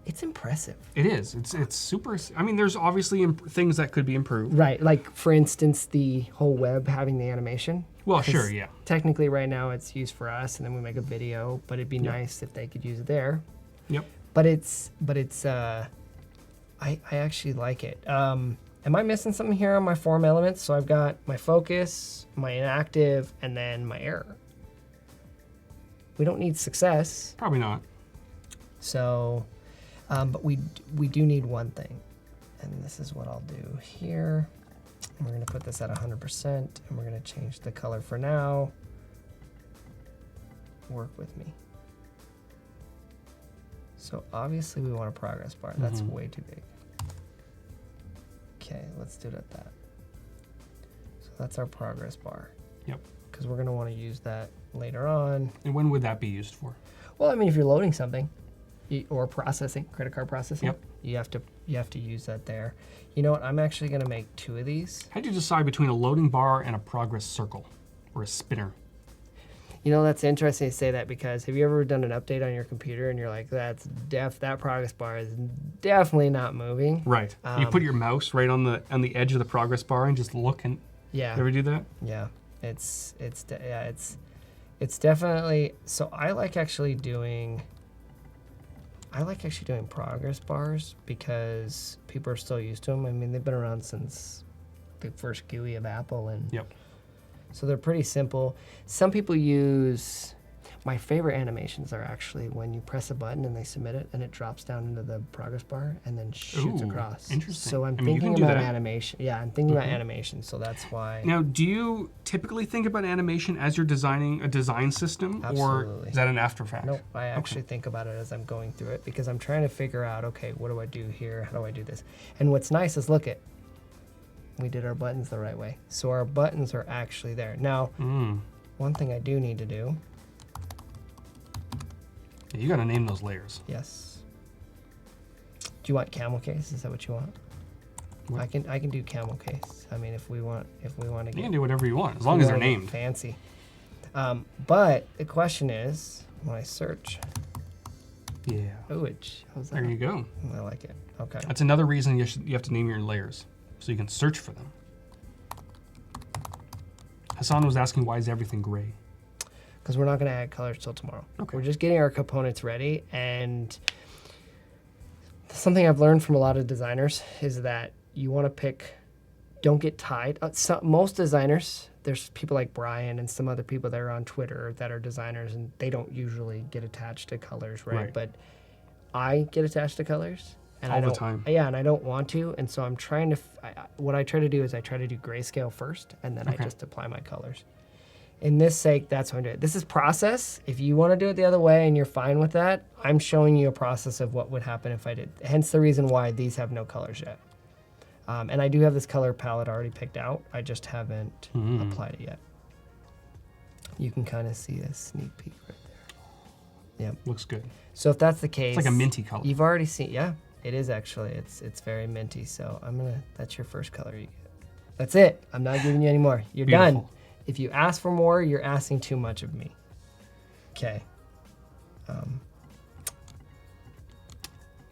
It's impressive. It is. It's super. I mean, there's obviously things that could be improved. Right, like for instance, the whole web having the animation. Well, 'Cause sure, yeah. Technically, right now it's used for us, and then we make a video. But it'd be Yep. nice if they could use it there. Yep. But it's. I actually like it. Am I missing something here on my form elements? So I've got my focus, my inactive, and then my error. We don't need success, Probably not. so. But we do need one thing, and this is what I'll do here. And we're going to put this at 100%, and we're going to change the color for now. Work with me. So obviously we want a progress bar. That's way too big. Okay, let's do it at that. So that's our progress bar. Yep. Because we're going to want to use that later on. And when would that be used for? Well, I mean, if you're loading something, or processing, credit card processing, Yep. you have to use that there. You know what? I'm actually going to make 2 of these. How do you decide between a loading bar and a progress circle or a spinner? You know, that's interesting to say that, because have you ever done an update on your computer and you're like, that progress bar is definitely not moving? Right. You put your mouse right on the edge of the progress bar and just look. And Yeah. you ever do that? Yeah. It's definitely. So I like actually doing progress bars because people are still used to them. I mean, they've been around since the first GUI of Apple, and Yep. so they're pretty simple. Some people use, my favorite animations are actually when you press a button and they submit it and it drops down into the progress bar and then shoots Ooh, across. interesting. So I'm I mean, you can thinking do about that. animation. Yeah, I'm thinking about animation, so that's why. Now, do you typically think about animation as you're designing a design system, or Absolutely. is that an after fact? Nope, I actually think about it as I'm going through it, because I'm trying to figure out, okay, what do I do here? How do I do this? And what's nice is, look at, we did our buttons the right way. So our buttons are actually there. Now, one thing I do need to do Yeah, you got to name those layers. Yes. Do you want camel case? Is that what you want? What? I can do camel case. I mean, if we want to You get can do whatever you want, as long as they're named. fancy. But the question is, when I search, Yeah. how's There that? you go. I like it. Okay. That's another reason you have to name your layers, so you can search for them. Hassan was asking, why is everything gray? Because we're not going to add colors till tomorrow. Okay. We're just getting our components ready, and something I've learned from a lot of designers is that you want to pick, don't get tied. Most designers, there's people like Brian and some other people that are on Twitter that are designers, and they don't usually get attached to colors, right? Right. But I get attached to colors. And All I the don't, time. Yeah, and I don't want to, and so I'm trying to, what I try to do is I try to do grayscale first, and then I Okay. just apply my colors. In this sake, that's what I'm doing. This is process. If you want to do it the other way and you're fine with that, I'm showing you a process of what would happen if I did. Hence the reason why these have no colors yet. And I do have this color palette already picked out. I just haven't applied it yet. You can kind of see a sneak peek right there. Yep. Looks good. So if that's the case, It's like a minty color. You've already seen, yeah, it is actually. It's very minty. So that's your first color you get. That's it. I'm not giving you any more. You're done. Beautiful. If you ask for more, you're asking too much of me. Okay.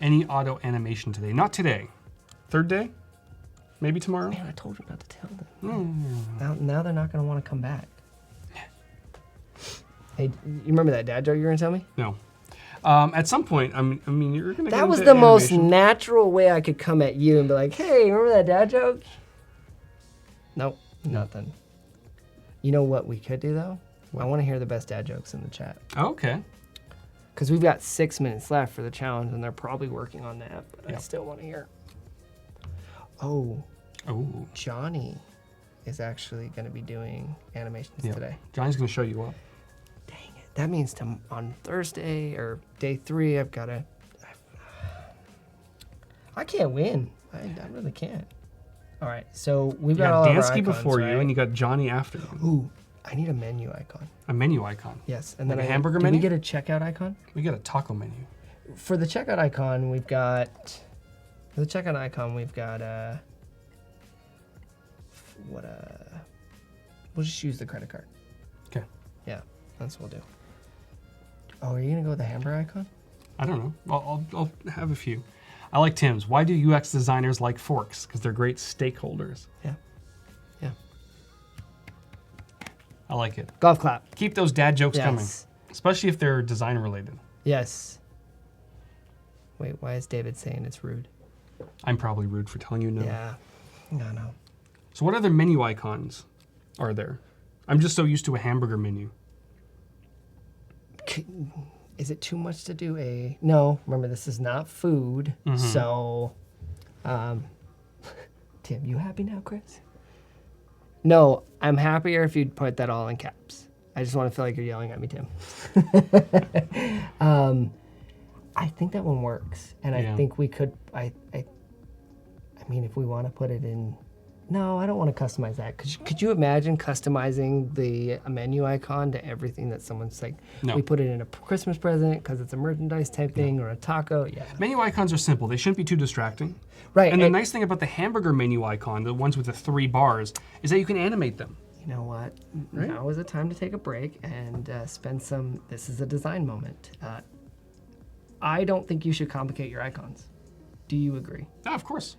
Any auto animation today? Not today. Third day? Maybe tomorrow? Man, I told you not to tell them. Mm. Now they're not going to want to come back. Hey, you remember that dad joke you were going to tell me? No. At some point, I mean, you're going to That was the most natural way I could come at you and be like, hey, remember that dad joke? Nope, nothing. You know what we could do, though? I want to hear the best dad jokes in the chat. Okay. Because we've got 6 minutes left for the challenge, and they're probably working on that, but I Yep. still want to hear. Oh, Oh. Johnny is actually going to be doing animations Yeah. today. Johnny's going to show you up. Dang it. That means on Thursday or day 3, I've got to... I can't win. I really can't. All right, so we've You got all got of our Dansky icons, before right? you, and you got Johnny after you. Ooh, I need a menu icon. A menu icon. Yes, and Like then a hamburger did menu? we get a checkout icon? We got a taco menu. For the checkout icon, we've got we'll just use the credit card. Okay. Yeah, that's what we'll do. Oh, are you gonna go with the hamburger icon? I don't know. I'll have a few. I like Tim's. Why do UX designers like forks? Because they're great stakeholders. Yeah. Yeah. I like it. Golf clap. Keep those dad jokes coming, Yes. especially if they're design related. Yes. Wait, why is David saying it's rude? I'm probably rude for telling you no. Yeah. No. So what other menu icons are there? I'm just so used to a hamburger menu. Is it too much to do a... No, remember, this is not food, so... Tim, you happy now, Chris? No, I'm happier if you'd put that all in caps. I just want to feel like you're yelling at me, Tim. I think that one works, and Yeah. I think we could... I mean, if we want to put it in... No, I don't want to customize that. Could you imagine customizing the menu icon to everything that someone's like, No. we put it in a Christmas present because it's a merchandise type thing or a taco? Yeah. Menu icons are simple. They shouldn't be too distracting. Right. And the nice thing about the hamburger menu icon, the ones with the 3 bars, is that you can animate them. You know what? Right? Now is the time to take a break and spend some, this is a design moment. I don't think you should complicate your icons. Do you agree? Yeah, of course.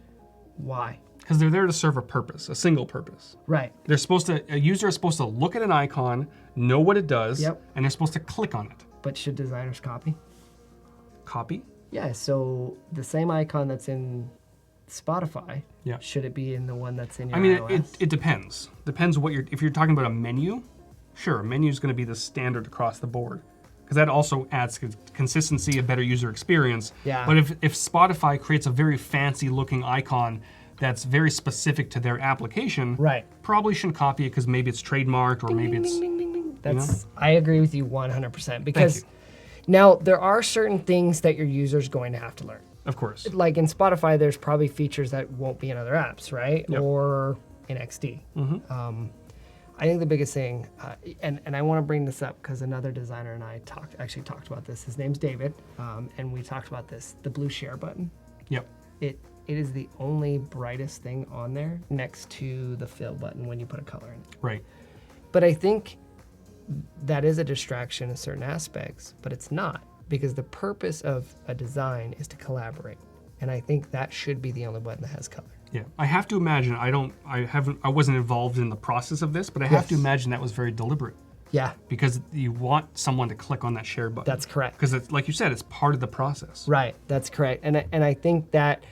Why? Because they're there to serve a purpose, a single purpose. Right. A user is supposed to look at an icon, know what it does, Yep. and they're supposed to click on it. But should designers copy? Copy? Yeah, so the same icon that's in Spotify, Yeah. should it be in the one that's in your I mean, iOS? it depends. Depends what if you're talking about a menu, sure, a menu is going to be the standard across the board. Because that also adds consistency, a better user experience. Yeah. But if Spotify creates a very fancy looking icon that's very specific to their application, Right. probably shouldn't copy it because maybe it's trademarked or maybe it's... Ding, ding, ding. That's, I agree with you 100% because you. now there are certain things that your user's going to have to learn. Of course. Like in Spotify, there's probably features that won't be in other apps, right? Yep. Or in XD. I think the biggest thing, and I want to bring this up because another designer and I actually talked about this. His name's David, and we talked about this. The blue share button. Yep. It is the only brightest thing on there next to the fill button when you put a color in it. Right. But I think that is a distraction in certain aspects, but it's not, because the purpose of a design is to collaborate. And I think that should be the only button that has color. Yeah. I have to imagine. I wasn't involved in the process of this, but I have to Yes. imagine that was very deliberate Yeah, because you want someone to click on that share button. that's correct. Because it's like you said, it's part of the process. Right, that's correct. And I think that,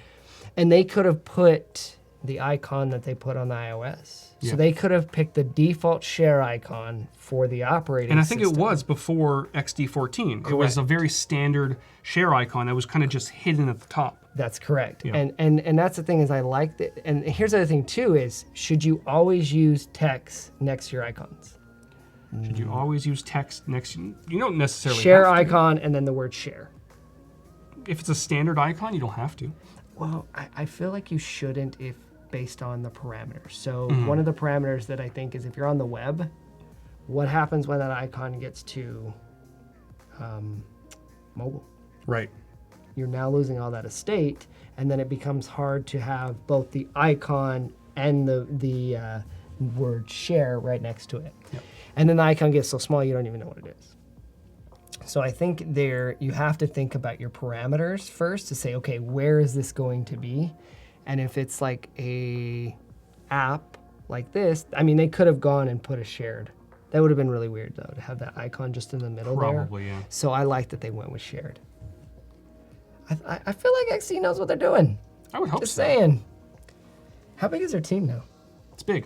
and they could have put the icon that they put on the iOS. Yeah. So they could have picked the default share icon for the operating And I think system. it was before XD14. It was a Correct. very standard share icon that was kind of just hidden at the top. That's correct. Yeah. And that's the thing is I like that. And here's the other thing too is, should you always use text next to your icons? Should you always use text next? You don't necessarily Share have to. icon and then the word share. If it's a standard icon, you don't have to. Well, I feel like you shouldn't if based on the parameters. So Mm-hmm. one of the parameters that I think is if you're on the web, what happens when that icon gets to mobile? Right. You're now losing all that estate, and then it becomes hard to have both the icon and the word share right next to it. Yep. And then the icon gets so small you don't even know what it is. So I think you have to think about your parameters first to say, okay, where is this going to be? And if it's like a app like this, I mean, they could have gone and put a shared. That would have been really weird though, to have that icon just in the middle there. Probably, yeah. So I like that they went with shared. I feel like XD knows what they're doing. I would hope Just so. saying. How big is their team now? It's big.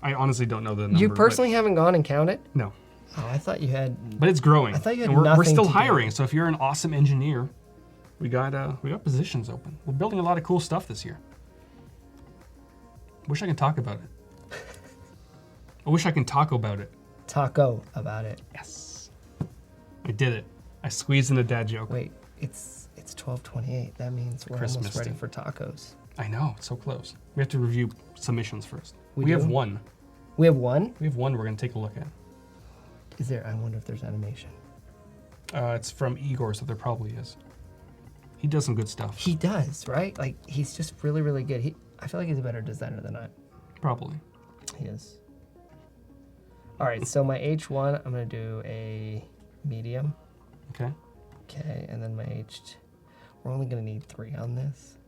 I honestly don't know the number. You but- personally haven't gone and counted? No. Oh, I thought you had. But it's growing. I thought you had and we're nothing still to do. hiring. So if you're an awesome engineer, we got positions open. We're building a lot of cool stuff this year. Wish I could talk about it. I wish I can talk about it. Taco about it. Yes. I did it. I squeezed in a dad joke. Wait, it's 12:28. That means we're Christmas almost ready Day. for tacos. I know, it's so close. We have to review submissions first. We We have do? one. We have one. We have one we're going to take a look at. Is there? I wonder if there's animation. It's from Igor, so there probably is. He does some good stuff. He does, right? Like he's just really, really good. I feel like he's a better designer than I. Probably. He is. All right, so my H1, I'm gonna do a medium. Okay. Okay, and then my H2. We're only gonna need 3 on this.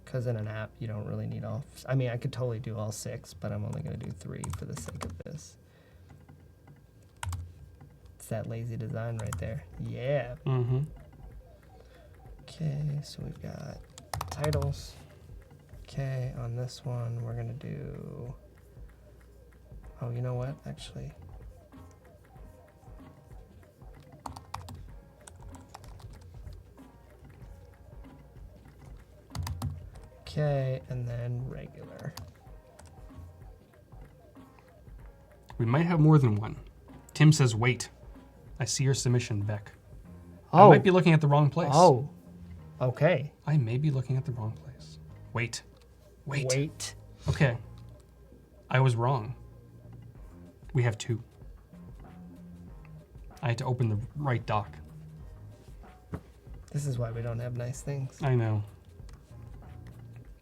Because in an app, you don't really need all. I mean, I could totally do all 6, but I'm only gonna do 3 for the sake of this. It's that lazy design right there. Yeah. Mm-hmm. Okay, so we've got titles. Okay, on this one, we're gonna do. Oh, you know what? Actually. Okay, and then regular. We might have more than one. Tim says, wait. I see your submission, Beck. I Oh, might be looking at the wrong place. oh, okay. I may be looking at the wrong place. Wait. Wait. Wait. Okay. I was wrong. We have 2. I had to open the right doc. This is why we don't have nice things. I know.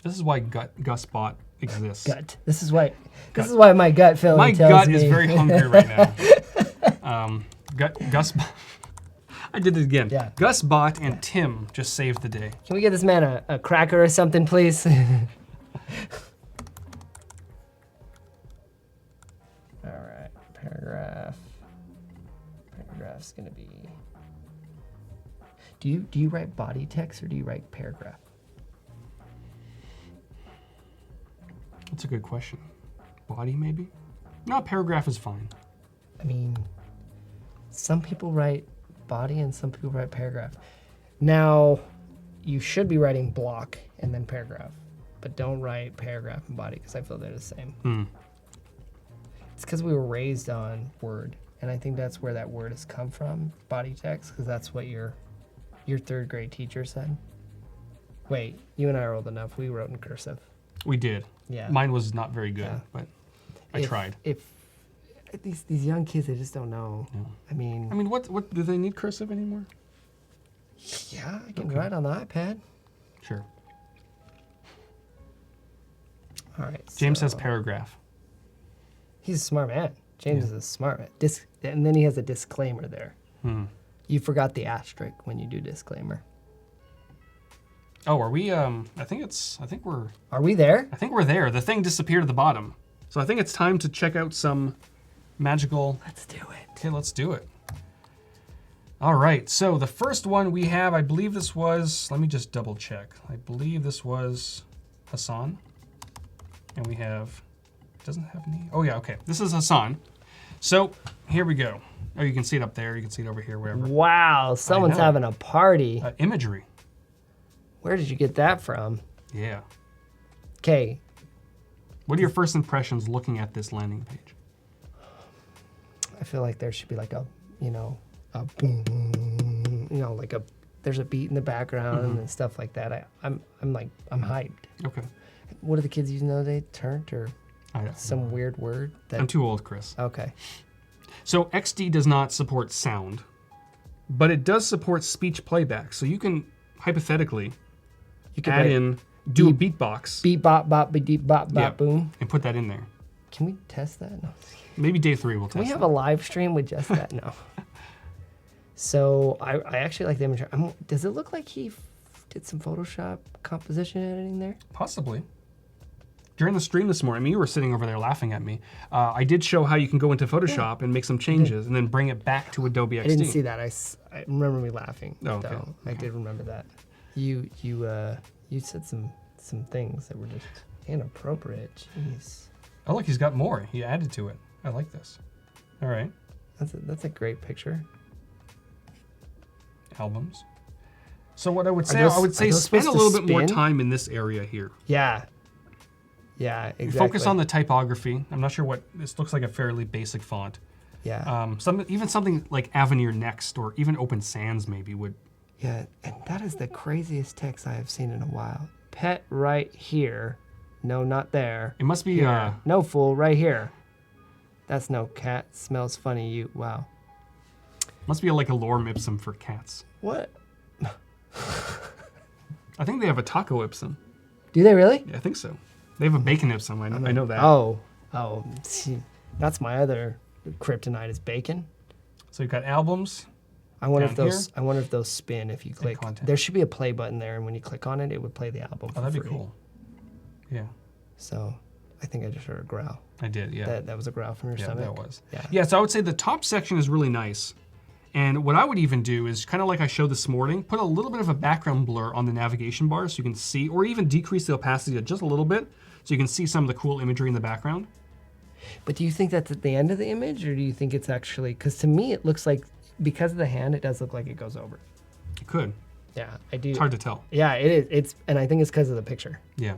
This is why GusBot exists. Gut. This is why. This is why my gut feeling My tells gut me. is very hungry right now. GusBot. I did it again. Yeah. GusBot and Tim just saved the day. Can we get this man a cracker or something, please? All right, paragraph. Paragraph's gonna be. Do you write body text or do you write paragraph? That's a good question. Body, maybe? No, paragraph is fine. I mean, some people write body and some people write paragraph. Now, you should be writing block and then paragraph, but don't write paragraph and body because I feel they're the same. Hmm. It's because we were raised on Word, and I think that's where that word has come from, body text, because that's what your 3rd grade teacher said. Wait, you and I are old enough. We wrote in cursive. We did. Yeah. Mine was not very good, Yeah. but I tried. If these young kids, they just don't know. Yeah. I mean, What do they need cursive anymore? yeah, I can Okay. write on the iPad. Sure. All right. James says so- paragraph. He's a smart man. James is a smart man. And then he has a disclaimer there. Hmm. You forgot the asterisk when you do disclaimer. Oh, are we? I think we're Are we there? there. The thing disappeared at the bottom, so I think it's time to check out some magical. Let's do it. Okay, let's do it. All right. So the first one we have, I believe this was. Let me just double check. I believe this was Hassan, and we have. Doesn't have any. Oh yeah. Okay. This is Hassan. So here we go. Oh, you can see it up there. You can see it over here. Wherever. Wow, someone's know. having a party. Imagery. Where did you get that from? Yeah. Okay, What are your first impressions looking at this landing page? I feel like there should be like a boom, boom, like there's a beat in the background and stuff like that. I'm hyped. Okay. What are the kids using nowadays? Turnt or I don't some weird word? I'm too old, Chris. Okay. So XD does not support sound, but it does support speech playback. So you can hypothetically You can add write in, do a beatbox, beep bop bop beep deep bop bop Yeah. boom. and put that in there. Can we test that? No. Maybe day 3 we'll Can we test have that. a live stream with just that? No. So I actually like the image. Does it look like he did some Photoshop composition editing there? Possibly. During the stream this morning, I mean, you were sitting over there laughing at me. I did show how you can go into Photoshop and make some changes and then bring it back to Adobe XD. I didn't see that. I remember me laughing. Oh, okay. Though. I did remember that. You said some things that were just inappropriate. Jeez. Oh, look, he's got more. He added to it. I like this. All right. That's a great picture. Albums. So what I would say, those- I would say are those spend a supposed little to bit more spin? time in this area here. Yeah. Yeah, exactly. Focus on the typography. I'm not sure what this looks like. A fairly basic font. Yeah. Even something like Avenir Next or even Open Sans maybe would. Yeah, and that is the craziest text I have seen in a while. Pet right here. No, not there. It must be. Here. No, fool, right here. That's no cat. Smells funny, you. Wow. Must be like a lorem ipsum for cats. What? I think they have a taco ipsum. Do they really? Yeah, I think so. They have a bacon ipsum. I know that. Oh. See, that's my other kryptonite is bacon. So you've got albums. I wonder Down I wonder if those spin if you click. content. There should be a play button there, and when you click on it, it would play the album. Oh, for that'd be free. cool. Yeah, So, I think I just heard a growl. I did. Yeah, That was a growl from your yeah, stomach. that was. Yeah. Yeah, so I would say the top section is really nice. And what I would even do is kind of like I showed this morning, put a little bit of a background blur on the navigation bar so you can see, or even decrease the opacity just a little bit so you can see some of the cool imagery in the background. But do you think that's at the end of the image, or do you think it's actually? Because to me, it looks like because of the hand, it does look like it goes over. It could. Yeah, I do. It's hard to tell. Yeah, it is. And I think it's because of the picture. Yeah.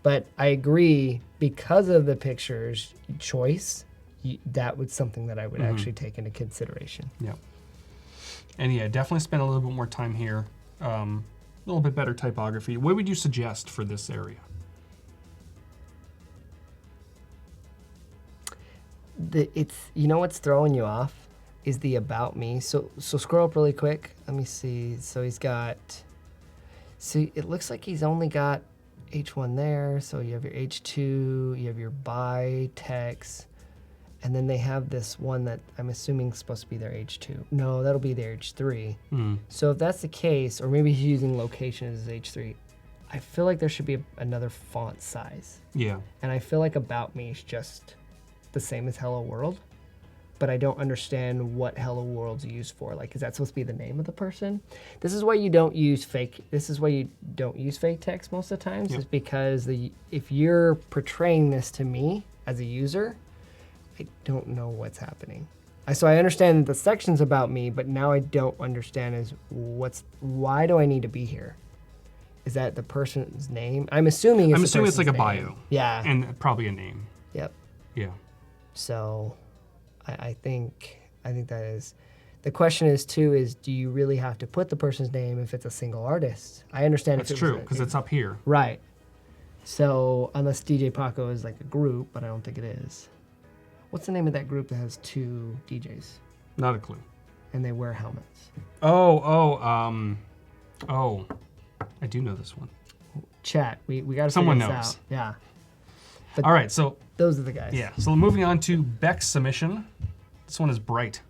But I agree because of the picture's choice, that was something that I would actually take into consideration. Yeah. And yeah, definitely spend a little bit more time here. A little bit better typography. What would you suggest for this area? What's throwing you off is the about me. So scroll up really quick. Let me see. So he's got. See, it looks like he's only got H1 there. So you have your H2, you have your by text, and then they have this one that I'm assuming is supposed to be their H2. No, that'll be their H3. So if that's the case, or maybe he's using location as his H3, I feel like there should be another font size. Yeah. And I feel like About Me is just the same as Hello World, but I don't understand what Hello World's used for. Like, is that supposed to be the name of the person? This is why you don't use fake. This is why you don't use fake text most of the times. Yep. Is because if you're portraying this to me as a user, I don't know what's happening. So I understand the section's about me, but now I don't understand why do I need to be here? Is that the person's name? I'm assuming it's like a name. bio. Yeah. And probably a name. Yep. Yeah. So I think that is the question is do you really have to put the person's name if it's a single artist? I understand That's if it was true, because it's up here. right. So unless DJ Paco is like a group, but I don't think it is. What's the name of that group that has 2 DJs Not a clue. and they wear helmets? Oh, I do know this one. Chat. We got to Someone figure this knows. out. Yeah. But All right, so those are the guys. yeah, so moving on to Beck's submission. This one is Bright.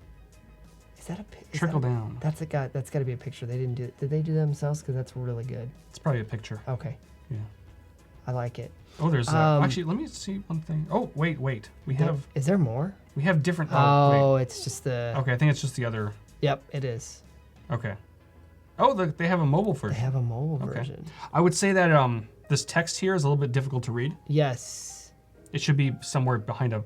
Is that a pi- is Trickle that, down. That's got to be a picture. They didn't do. Did they do that themselves? Because that's really good. It's probably a picture. Okay. Yeah. I like it. Oh, there's Um, actually. Let me see one thing. Oh, wait. We Is there more? have different. Oh, it's just the. Wait. Okay, I think it's just the other. Yep, it is. Okay. Oh, they have a mobile They version. have a mobile Okay. version. I would say that this text here is a little bit difficult to read. Yes. It should be somewhere behind a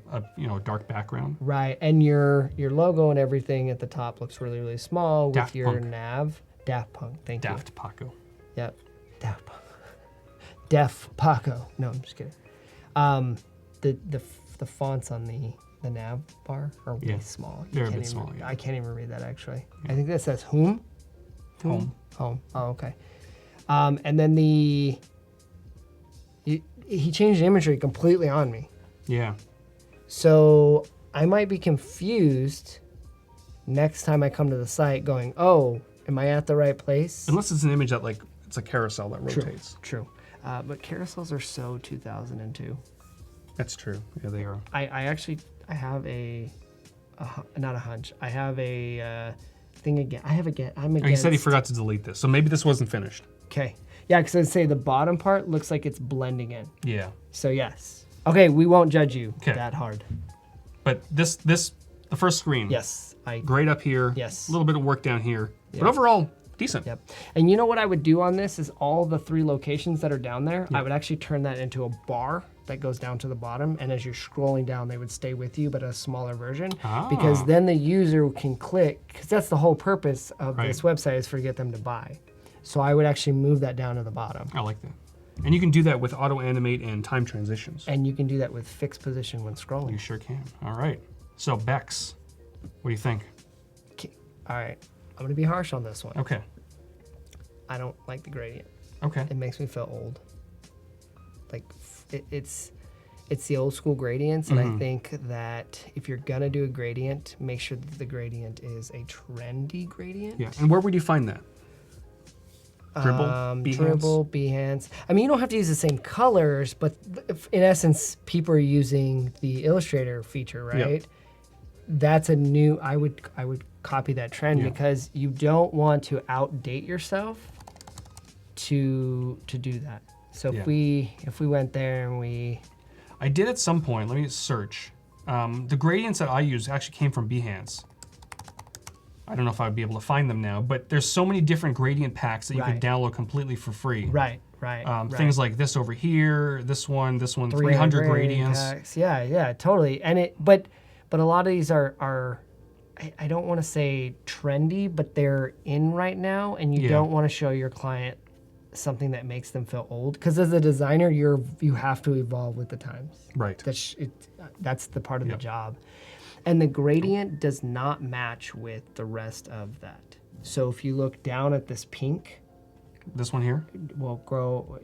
dark background. Right, and your logo and everything at the top looks really, really small with Daft your Punk. nav. Daft Punk, thank you. Daft Paco. Yep, Daft Punk. Def Paco. No, I'm just kidding. The fonts on the nav bar are way Yeah, small. they're a can't bit even- small, yeah. I can't even read that actually. I think that says whom. Home. Home. Oh, okay. And then he changed the imagery completely on me. Yeah. So I might be confused next time I come to the site going, oh, am I at the right place? Unless it's an image that it's a carousel that True, rotates. true. But carousels are so 2002. That's true. Yeah, they are. I have not a hunch. I have a thing again. I'm Oh, against. he said he forgot to delete this, so maybe this wasn't finished. Okay. Yeah, because I'd say the bottom part looks like it's blending in. Yeah. So yes. Okay, we won't judge you 'Kay. that hard. But the first screen. Yes. Great up here. Yes. A little bit of work down here. Yeah. But overall, decent. Yep. And you know what I would do on this is all the 3 locations that are down there, I would actually turn that into a bar that goes down to the bottom. And as you're scrolling down, they would stay with you, but a smaller version. Ah. Because then the user can click, because that's the whole purpose of Right. this website is for get them to buy. So I would actually move that down to the bottom. I like that. And you can do that with auto animate and time transitions. And you can do that with fixed position when You scrolling. sure can. All right. So Bex, what do you think? All right. I'm going to be harsh on this one. Okay. I don't like the gradient. Okay. It makes me feel old. Like it's the old school gradients, and I think that if you're gonna do a gradient, make sure that the gradient is a trendy gradient. Yeah. And where would you find that? Dribble? Behance? Dribble, Behance. I mean, you don't have to use the same colors, but in essence, people are using the Illustrator feature, Yeah. right? That's a new. I would copy that trend Yeah. because you don't want to outdate yourself to do that. So Yeah. if we went there and we I did at some point. Let me search. The gradients that I use actually came from Behance. I don't know if I'd be able to find them now, but there's so many different gradient packs that you Right. could download completely for free. right. Things like this over here, this one, 300 gradients. packs. Yeah, totally. And but a lot of these are I don't want to say trendy, but they're in right now, and you Yeah. don't want to show your client something that makes them feel old. Because as a designer, you have to evolve with the times. Right. That's the part of Yep. the job. And the gradient does not match with the rest of that. So if you look down at this pink, This one here. will grow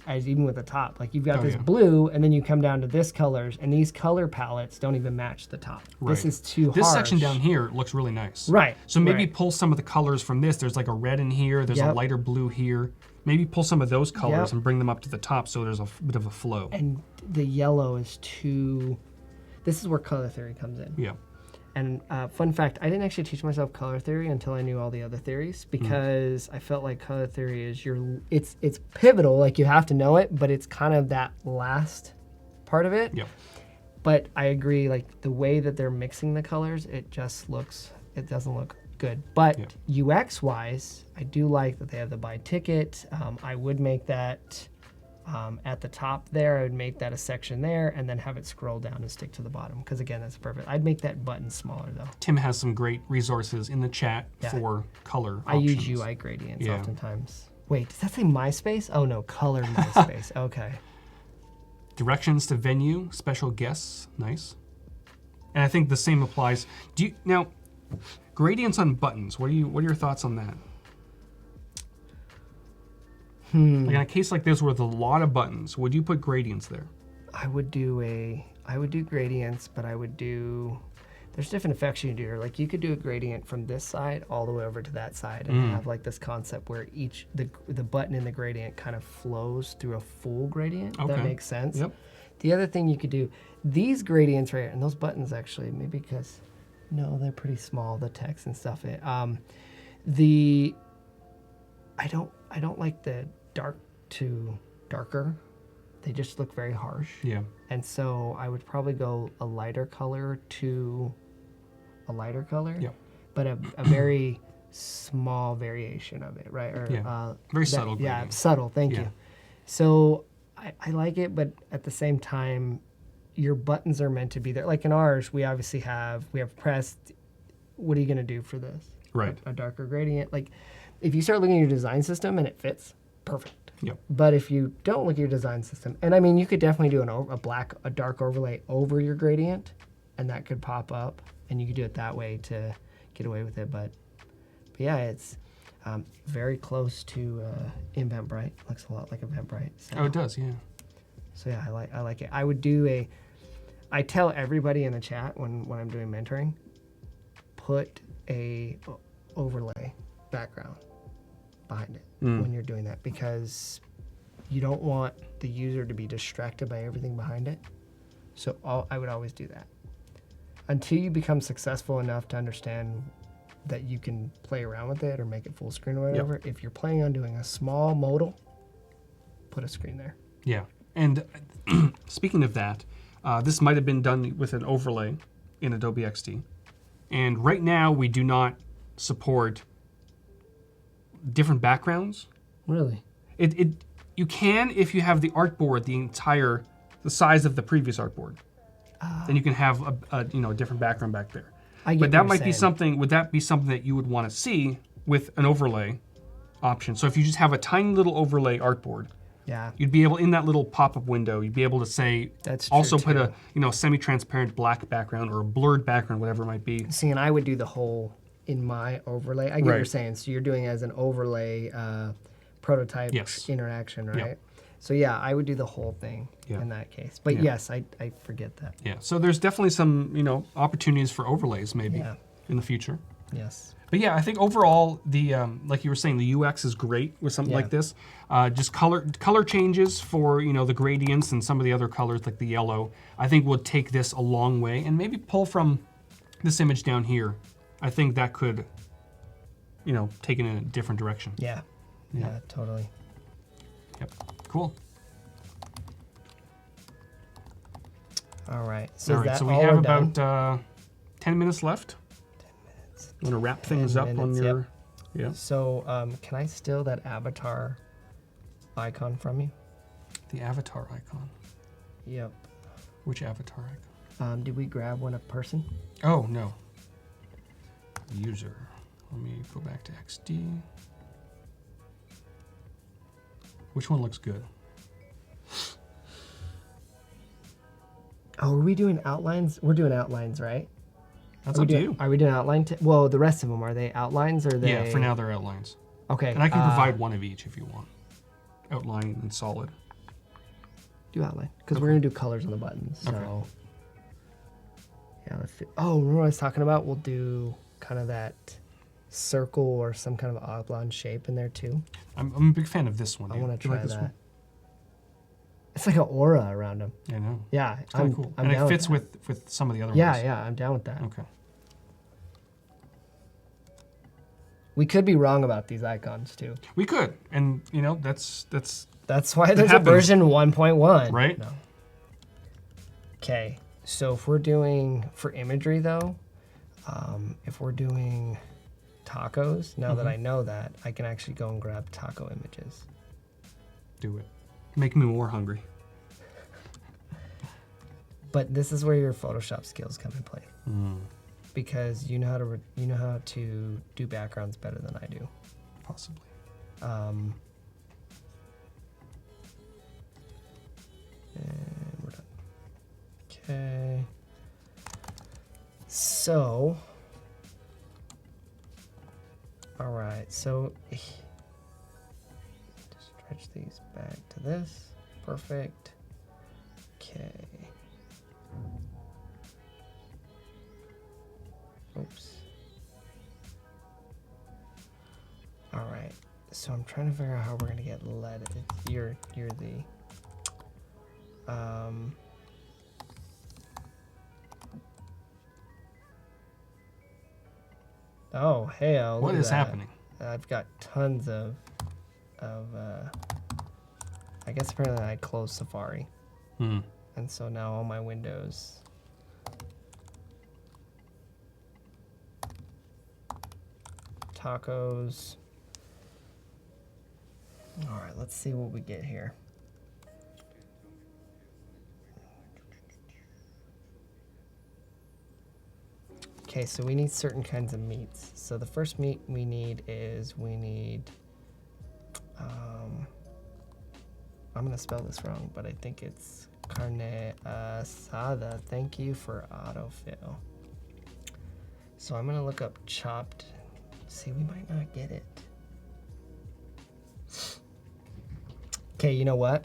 as even with the top. Like you've got Oh, this yeah. blue, and then you come down to this colors, and these color palettes don't even match the top. This Right. is too This harsh. section down here looks really nice. Right. So maybe right. pull some of the colors from this. There's like a red in here. There's a Yep. lighter blue here. Maybe pull some of those colors Yep. and bring them up to the top so there's a bit of a flow. And the yellow is too. This is where color theory comes in. Yeah. And fun fact, I didn't actually teach myself color theory until I knew all the other theories because I felt like color theory is it's pivotal, like you have to know it, but it's kind of that last part of it. Yep. But I agree, like the way that they're mixing the colors, it doesn't look good. But Yep. UX wise, I do like that they have the buy ticket. I would make that at the top there. I would make that a section there and then have it scroll down and stick to the bottom. Because again, that's perfect. I'd make that button smaller though. Tim has some great resources in the chat Yeah. for color I use options. UI gradients Yeah. oftentimes. Wait, does that say MySpace? Oh no, color MySpace. Okay. Directions to venue, special guests, nice. And I think the same applies. Now, gradients on buttons. What are your thoughts on that? Like in a case like this with a lot of buttons, would you put gradients there? I would do I would do gradients, but I would do. There's different effects you can do. Like you could do a gradient from this side all the way over to that side, and have like this concept where each the button in the gradient kind of flows through a full gradient. If that makes sense. Yep. The other thing you could do, these gradients right here, and those buttons actually, maybe because, no, they're pretty small, the text and stuff. I don't like the dark to darker. They just look very harsh. Yeah. And so I would probably go a lighter color to a lighter color. Yep. But a very small variation of it, right? Or, Yeah. Very subtle Yeah, gradient. subtle, thank Yeah. you. So I like it, but at the same time, your buttons are meant to be there. Like in ours, we obviously have pressed. What are you going to do for this? Right. A darker gradient. Like if you start looking at your design system and it fits, perfect. Yep. But if you don't look at your design system, and I mean, you could definitely do a dark overlay over your gradient, and that could pop up, and you could do it that way to get away with it. But yeah, it's very close to Eventbrite. Looks a lot like Eventbrite. So. Oh, it does. Yeah. So yeah, I like it. I would do I tell everybody in the chat when I'm doing mentoring, put a overlay background behind it when you're doing that, because you don't want the user to be distracted by everything behind it. So I would always do that until you become successful enough to understand that you can play around with it or make it full screen or whatever. If you're planning on doing a small modal, put a screen there. Yeah. And speaking of that, this might have been done with an overlay in Adobe XD. And right now, we do not support different backgrounds. Really? You can if you have the artboard the size of the previous artboard. Then you can have a different background back there. But that might be something. Would that be something that you would want to see with an overlay option? So if you just have a tiny little overlay artboard, Yeah. you'd be able, in that little pop-up window, you'd be able to say, That's true also put too. a semi-transparent black background or a blurred background, whatever it might be. See, and I would do the whole in my overlay. I get what you're Right. saying. So you're doing it as an overlay prototype Yes. interaction, right? Yeah. So yeah, I would do the whole thing Yeah. in that case. But Yeah. yes, I forget that. Yeah. So there's definitely some opportunities for overlays maybe Yeah. in the future. Yes. But yeah, I think overall the like you were saying, the UX is great with something Yeah. like this. Just color changes for the gradients and some of the other colors like the yellow, I think would take this a long way, and maybe pull from this image down here. I think that could take it in a different direction. Yeah. Yeah, totally. Yep. Cool. All right. So All is right. that So we all have we're done? about 10 minutes left. Want to wrap things 10 up on minutes, your? Yeah. So can I steal that avatar icon from you? The avatar icon. Yep. Which avatar icon? Did we grab one of person? Oh no. User. Let me go back to XD. Which one looks good? Oh, are we doing outlines? We're doing outlines, right? That's up to you. Are we doing outline? Well, the rest of them, are they outlines or are they? Yeah, for now they're outlines. Okay. And I can provide one of each if you want. Outline and solid. Do outline. Because we're going to do colors on the buttons. So. Okay. Yeah, let's do. Oh, remember what I was talking about? We'll do kind of that circle or some kind of oblong shape in there too. I'm a big fan of this one. I dude. want Do to you try like this that. one? It's like an aura around them. I know. Yeah. It's kind of cool. I'm And down it fits with with some of the other that. Yeah, ones. yeah, I'm down with that. Okay. We could be wrong about these icons too. We could. And that's That's why there's a happens. version 1.1. right? No. Okay, so if we're doing, for imagery though, if we're doing tacos, now that I know that, I can actually go and grab taco images. Do it. Make me more hungry. But this is where your Photoshop skills come in play. Because you know how to do backgrounds better than I do. Possibly. And we're done. Okay. So, all right. So, stretch these back to this. Perfect. Okay. So I'm trying to figure out how we're gonna get lead. You're the. Oh, hell. What look at is that. happening? I've got tons of I guess apparently I closed Safari. Hmm. And so now all my windows. Tacos. All right, let's see what we get here. Okay, so we need certain kinds of meats. So the first meat we need is I'm gonna spell this wrong, but I think it's carne asada. Thank you for autofill. So I'm gonna look up chopped. See, we might not get it. Okay, you know what?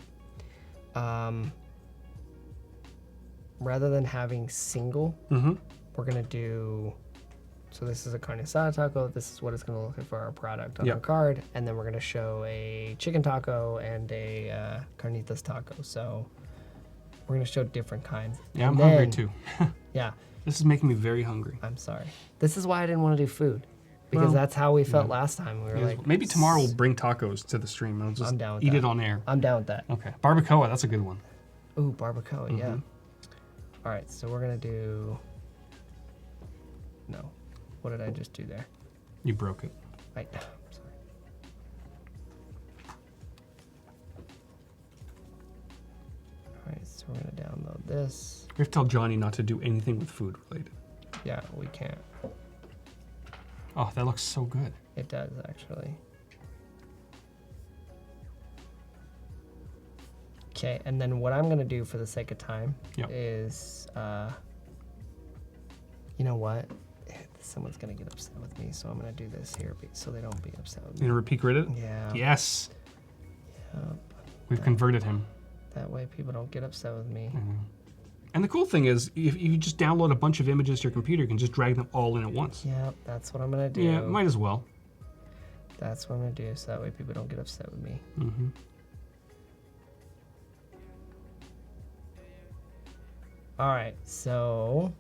Rather than having single, Mm-hmm. we're gonna do. So this is a carne asada taco. This is what it's gonna look like for our product on Yep. our card, and then we're gonna show a chicken taco and a carnitas taco. So we're gonna show different kinds. Yeah, I'm And hungry then- too. Yeah, This is making me very hungry. I'm sorry. This is why I didn't want to do food, because Well, that's how we felt last time. We were like, Maybe tomorrow we'll bring tacos to the stream and I'll just I'm down with eat that. it on air. I'm down with that. Okay. Barbacoa, that's a good one. Ooh, barbacoa, yeah. Mhm. All right, so we're gonna do. No, what did I just do there? You broke it. I'm sorry. All right, so we're gonna download this. We have to tell Johnny not to do anything with food related. Yeah, we can't. Oh, that looks so good. It does actually. Okay, and then what I'm gonna do for the sake of time Yep. is, you know what? Someone's gonna get upset with me, so I'm gonna do this here so they don't be upset with You me. gonna repeat grid it? Yeah. Yes. Yep. We've converted him. That way people don't get upset with me. And the cool thing is, if you just download a bunch of images to your computer, you can just drag them all in at once. Yep, that's what I'm gonna do. Yeah, might as well. That's what I'm gonna do, so that way people don't get upset with me. Mm-hmm. All right, so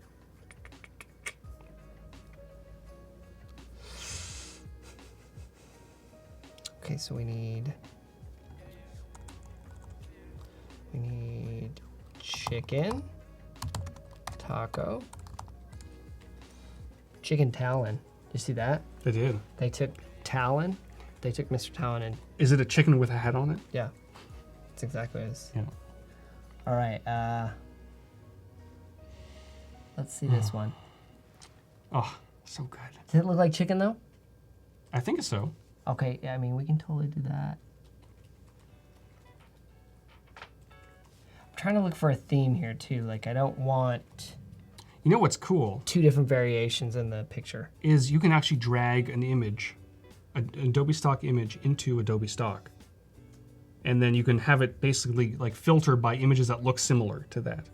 okay, so we need chicken, taco, chicken Talon. You see that? They did. They took Talon. They took Mr. Talon and Is it a chicken with a hat on it? yeah, that's exactly what it is. Yeah. All right, let's see this one. Oh, so good. Does it look like chicken though? I think so. Okay, yeah, I mean, we can totally do that. I'm trying to look for a theme here too. Like, I don't want You know what's cool two different variations in the picture. is you can actually drag an image, an Adobe Stock image into Adobe Stock. And then you can have it basically like filter by images that look similar to that.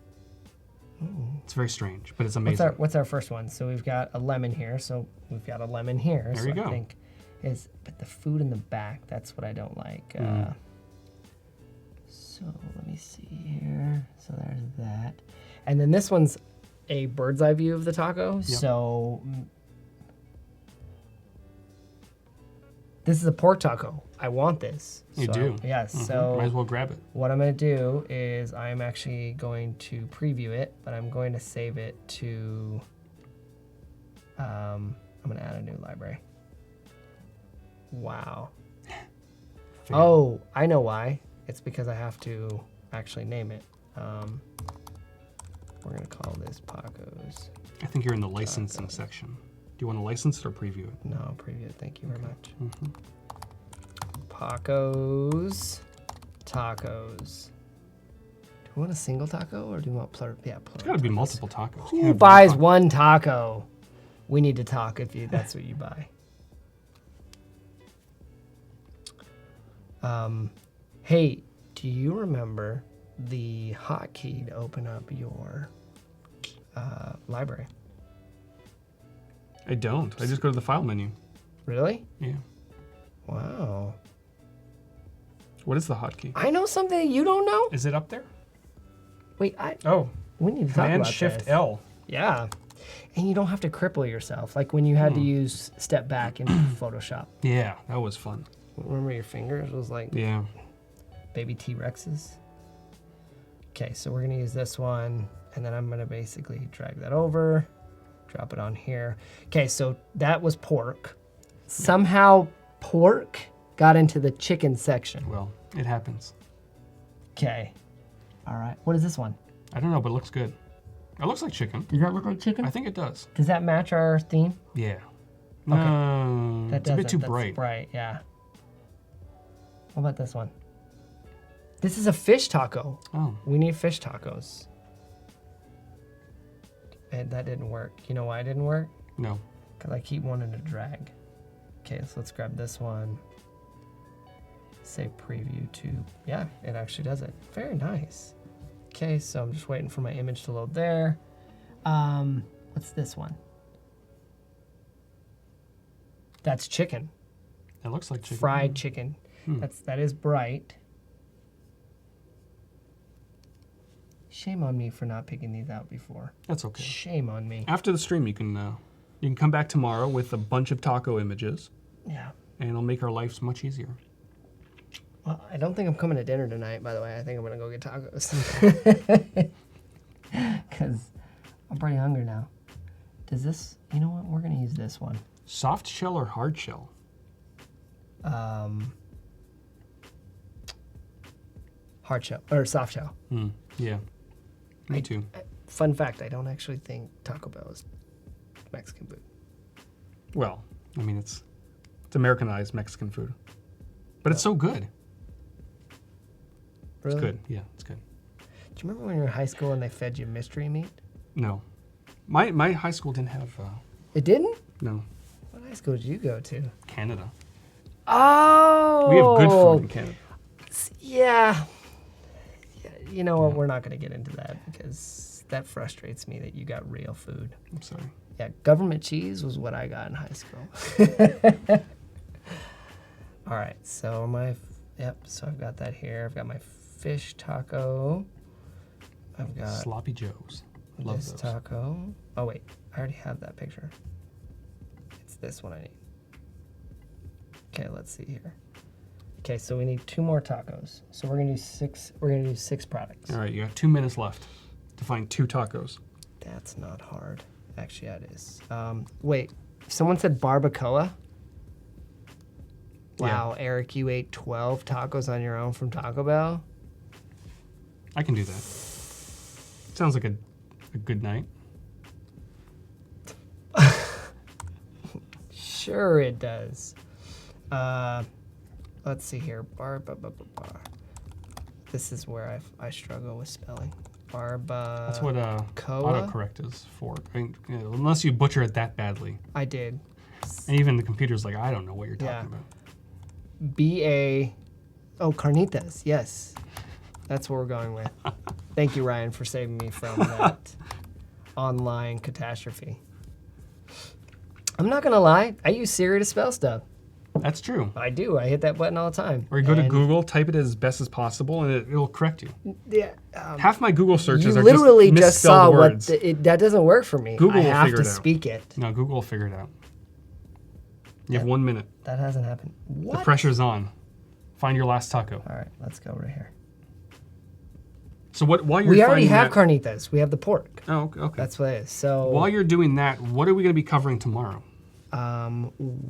It's very strange, but it's amazing. What's our first one? So we've got a lemon here. So we've got a lemon here. There so you go. I think but the food in the back, that's what I don't like. So let me see here. So there's that. And then this one's a bird's eye view of the taco. So this is a pork taco. I want this. You So do? Yes. Mhm. So Might as well grab it. what I'm going to do is I'm actually going to preview it, but I'm going to save it to, I'm going to add a new library. Wow. Fail. Oh, I know why. It's because I have to actually name it. We're going to call this Pacos. I think you're in the licensing section. Do you want to license it or preview it? No, preview it. Thank you very much. Mhm. Pacos. Tacos. Do we want a single taco or do we want plural? Yeah, plural. It's got to be tacos. multiple tacos. You can't Who have one buys taco. one taco? We need to talk if that's what you buy. Hey, do you remember the hotkey to open up your library? I don't. I just go to the file menu. Really? Yeah. Wow. What is the hotkey? I know something you don't know. Is it up there? Wait, Oh, we need to talk Command about Shift this. L. Yeah. And you don't have to cripple yourself like when you had to use step back in Photoshop. Yeah, that was fun. Remember your fingers was like Yeah. baby T-Rexes? Okay, so we're gonna use this one, and then I'm gonna basically drag that over, drop it on here. Okay, so that was pork. Somehow pork got into the chicken section. Well, it happens. Okay. All right. What is this one? I don't know, but it looks good. It looks like chicken. Does that look like chicken? I think it does. Does that match our theme? Yeah. Okay. No, it's a bit too That's bright. bright, yeah. What about this one? This is a fish taco. Oh, We need fish tacos. And that didn't work. You know why it didn't work? no. Because I keep wanting to drag. Okay, so let's grab this one. Say preview to. Yeah, it actually does it. Very nice. Okay, so I'm just waiting for my image to load there. What's this one? That's chicken. It looks like chicken. Fried chicken. That is bright. Shame on me for not picking these out before. That's okay. Shame on me. After the stream, you can come back tomorrow with a bunch of taco images, Yeah. and it'll make our lives much easier. Well, I don't think I'm coming to dinner tonight, by the way. I think I'm going to go get tacos. Because I'm pretty hungry now. Does this, you know what? We're going to use this one. Soft shell or hard shell? Hard shell, or soft shell. Yeah. Me too. Fun fact, I don't actually think Taco Bell is Mexican food. Well, I mean, it's Americanized Mexican food, but it's so good. Really? It's good. Yeah, it's good. Do you remember when you were in high school and they fed you mystery meat? No, my high school didn't have It didn't? no What high school did you go to? Canada. Oh! We have good food in Canada. Yeah. You know what? We're not going to get into that because that frustrates me that you got real food. I'm sorry. Yeah, government cheese was what I got in high school. All right, so so I've got that here. I've got my fish taco. I've got Sloppy Joes. Love this those. taco. Oh wait, I already have that picture. It's this one I need. Okay, let's see here. Okay, so we need 2 more tacos. So we're gonna do 6. We're gonna do 6 products. All right, you got 2 minutes left to find 2 tacos. That's not hard. Actually, that is. Wait, someone said barbacoa. Wow, Eric, you ate 12 tacos on your own from Taco Bell? I can do that. Sounds like a good night. Sure it does. Let's see here. Bar. This is where I struggle with spelling. Barba. That's what Coa? autocorrect is for. I mean, you know, unless you butcher it that badly. I did. And even the computer's like, I don't know what you're talking Yeah. about. B-A. Oh, carnitas. Yes. That's what we're going with. Thank you, Ryan, for saving me from that online catastrophe. I'm not going to lie. I use Siri to spell stuff. That's true. I do. I hit that button all the time. Or you go to And- Google, type it as best as possible, and it'll correct you. Yeah. Half my Google searches You are literally just just saw misspelled what words. that doesn't work for me. Google I will have figure to it out. speak it. No, Google will figure it out. You have 1 minute. That hasn't happened. What? The pressure's on. Find your last taco. All right, let's go right here. So while you're We already finding have that, carnitas. We have the pork. Oh, okay. That's what it is. So While you're doing that, what are we going to be covering tomorrow?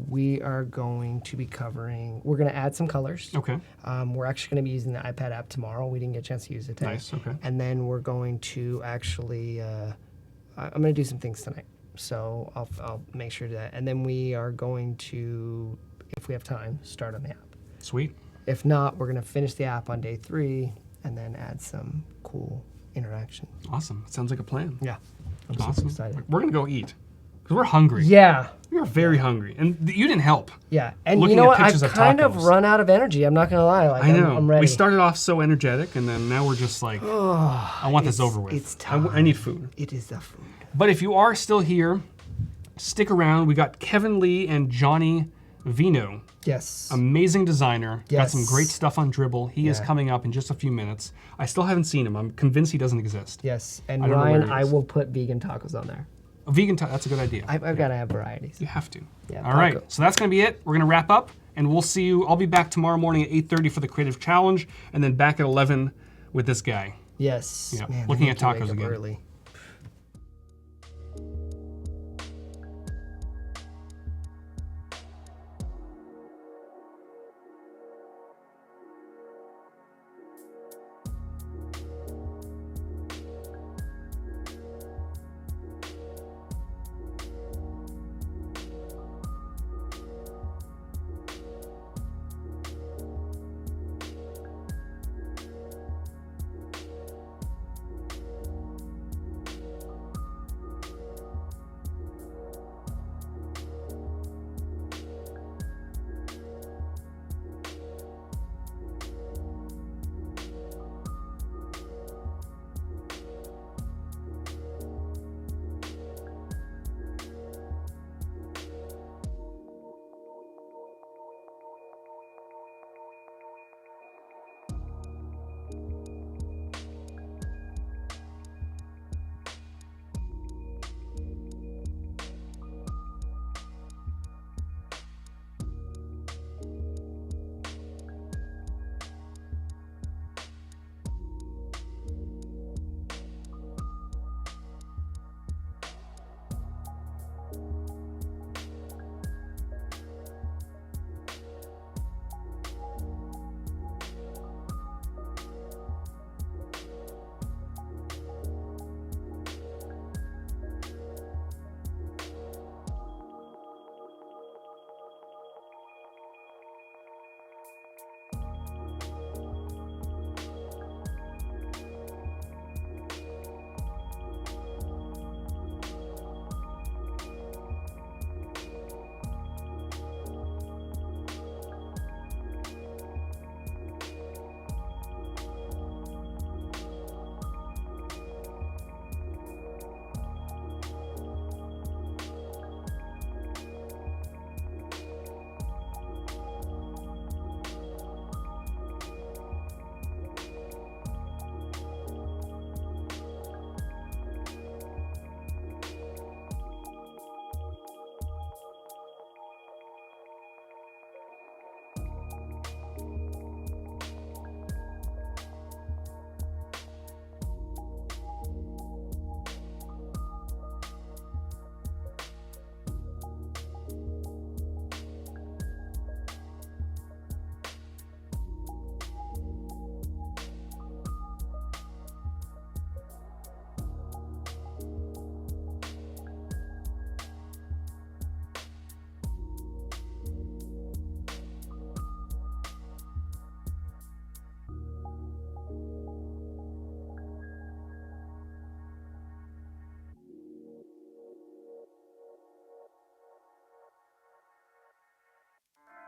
we are going to be covering. We're going to add some colors. Okay. We're actually going to be using the iPad app tomorrow. We didn't get a chance to use it today. Nice. Okay. And then we're going to actually. I'm going to do some things tonight. So I'll make sure to that. And then we are going to, if we have time, start on the app. Sweet. If not, we're going to finish the app on day 3 and then add some cool interaction. Awesome. Sounds like a plan. Yeah. I'm super Awesome. excited. We're going to go eat because we're hungry. Yeah. We are very hungry. And you didn't help. Yeah. And Looking you know at what? I've pictures of kind of tacos. run out of energy. I'm not going to lie. Like, I know. I'm ready. We started off so energetic, and then now we're just like, I want this it's- over with. it's I need food. It is the food. But if you are still here, stick around. We got Kevin Lee and Johnny Vino, Yes. amazing designer, got some Yes. great stuff on Dribble. He is Yeah. coming up in just a few minutes. I still haven't seen him. I'm convinced he doesn't exist. Yes. And I don't know where Ryan, he I is. will put vegan tacos on there. A vegan, that's a good idea. I've got to have varieties. You have to. Yeah, All right, taco. so that's going to be it. We're going to wrap up, and we'll see you. I'll be back tomorrow morning at 8:30 for the Creative Challenge, and then back at 11 with this guy. Yes. Yeah, Man, looking they at make you wake tacos up again. Early.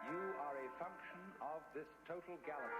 You are a function of this total galaxy.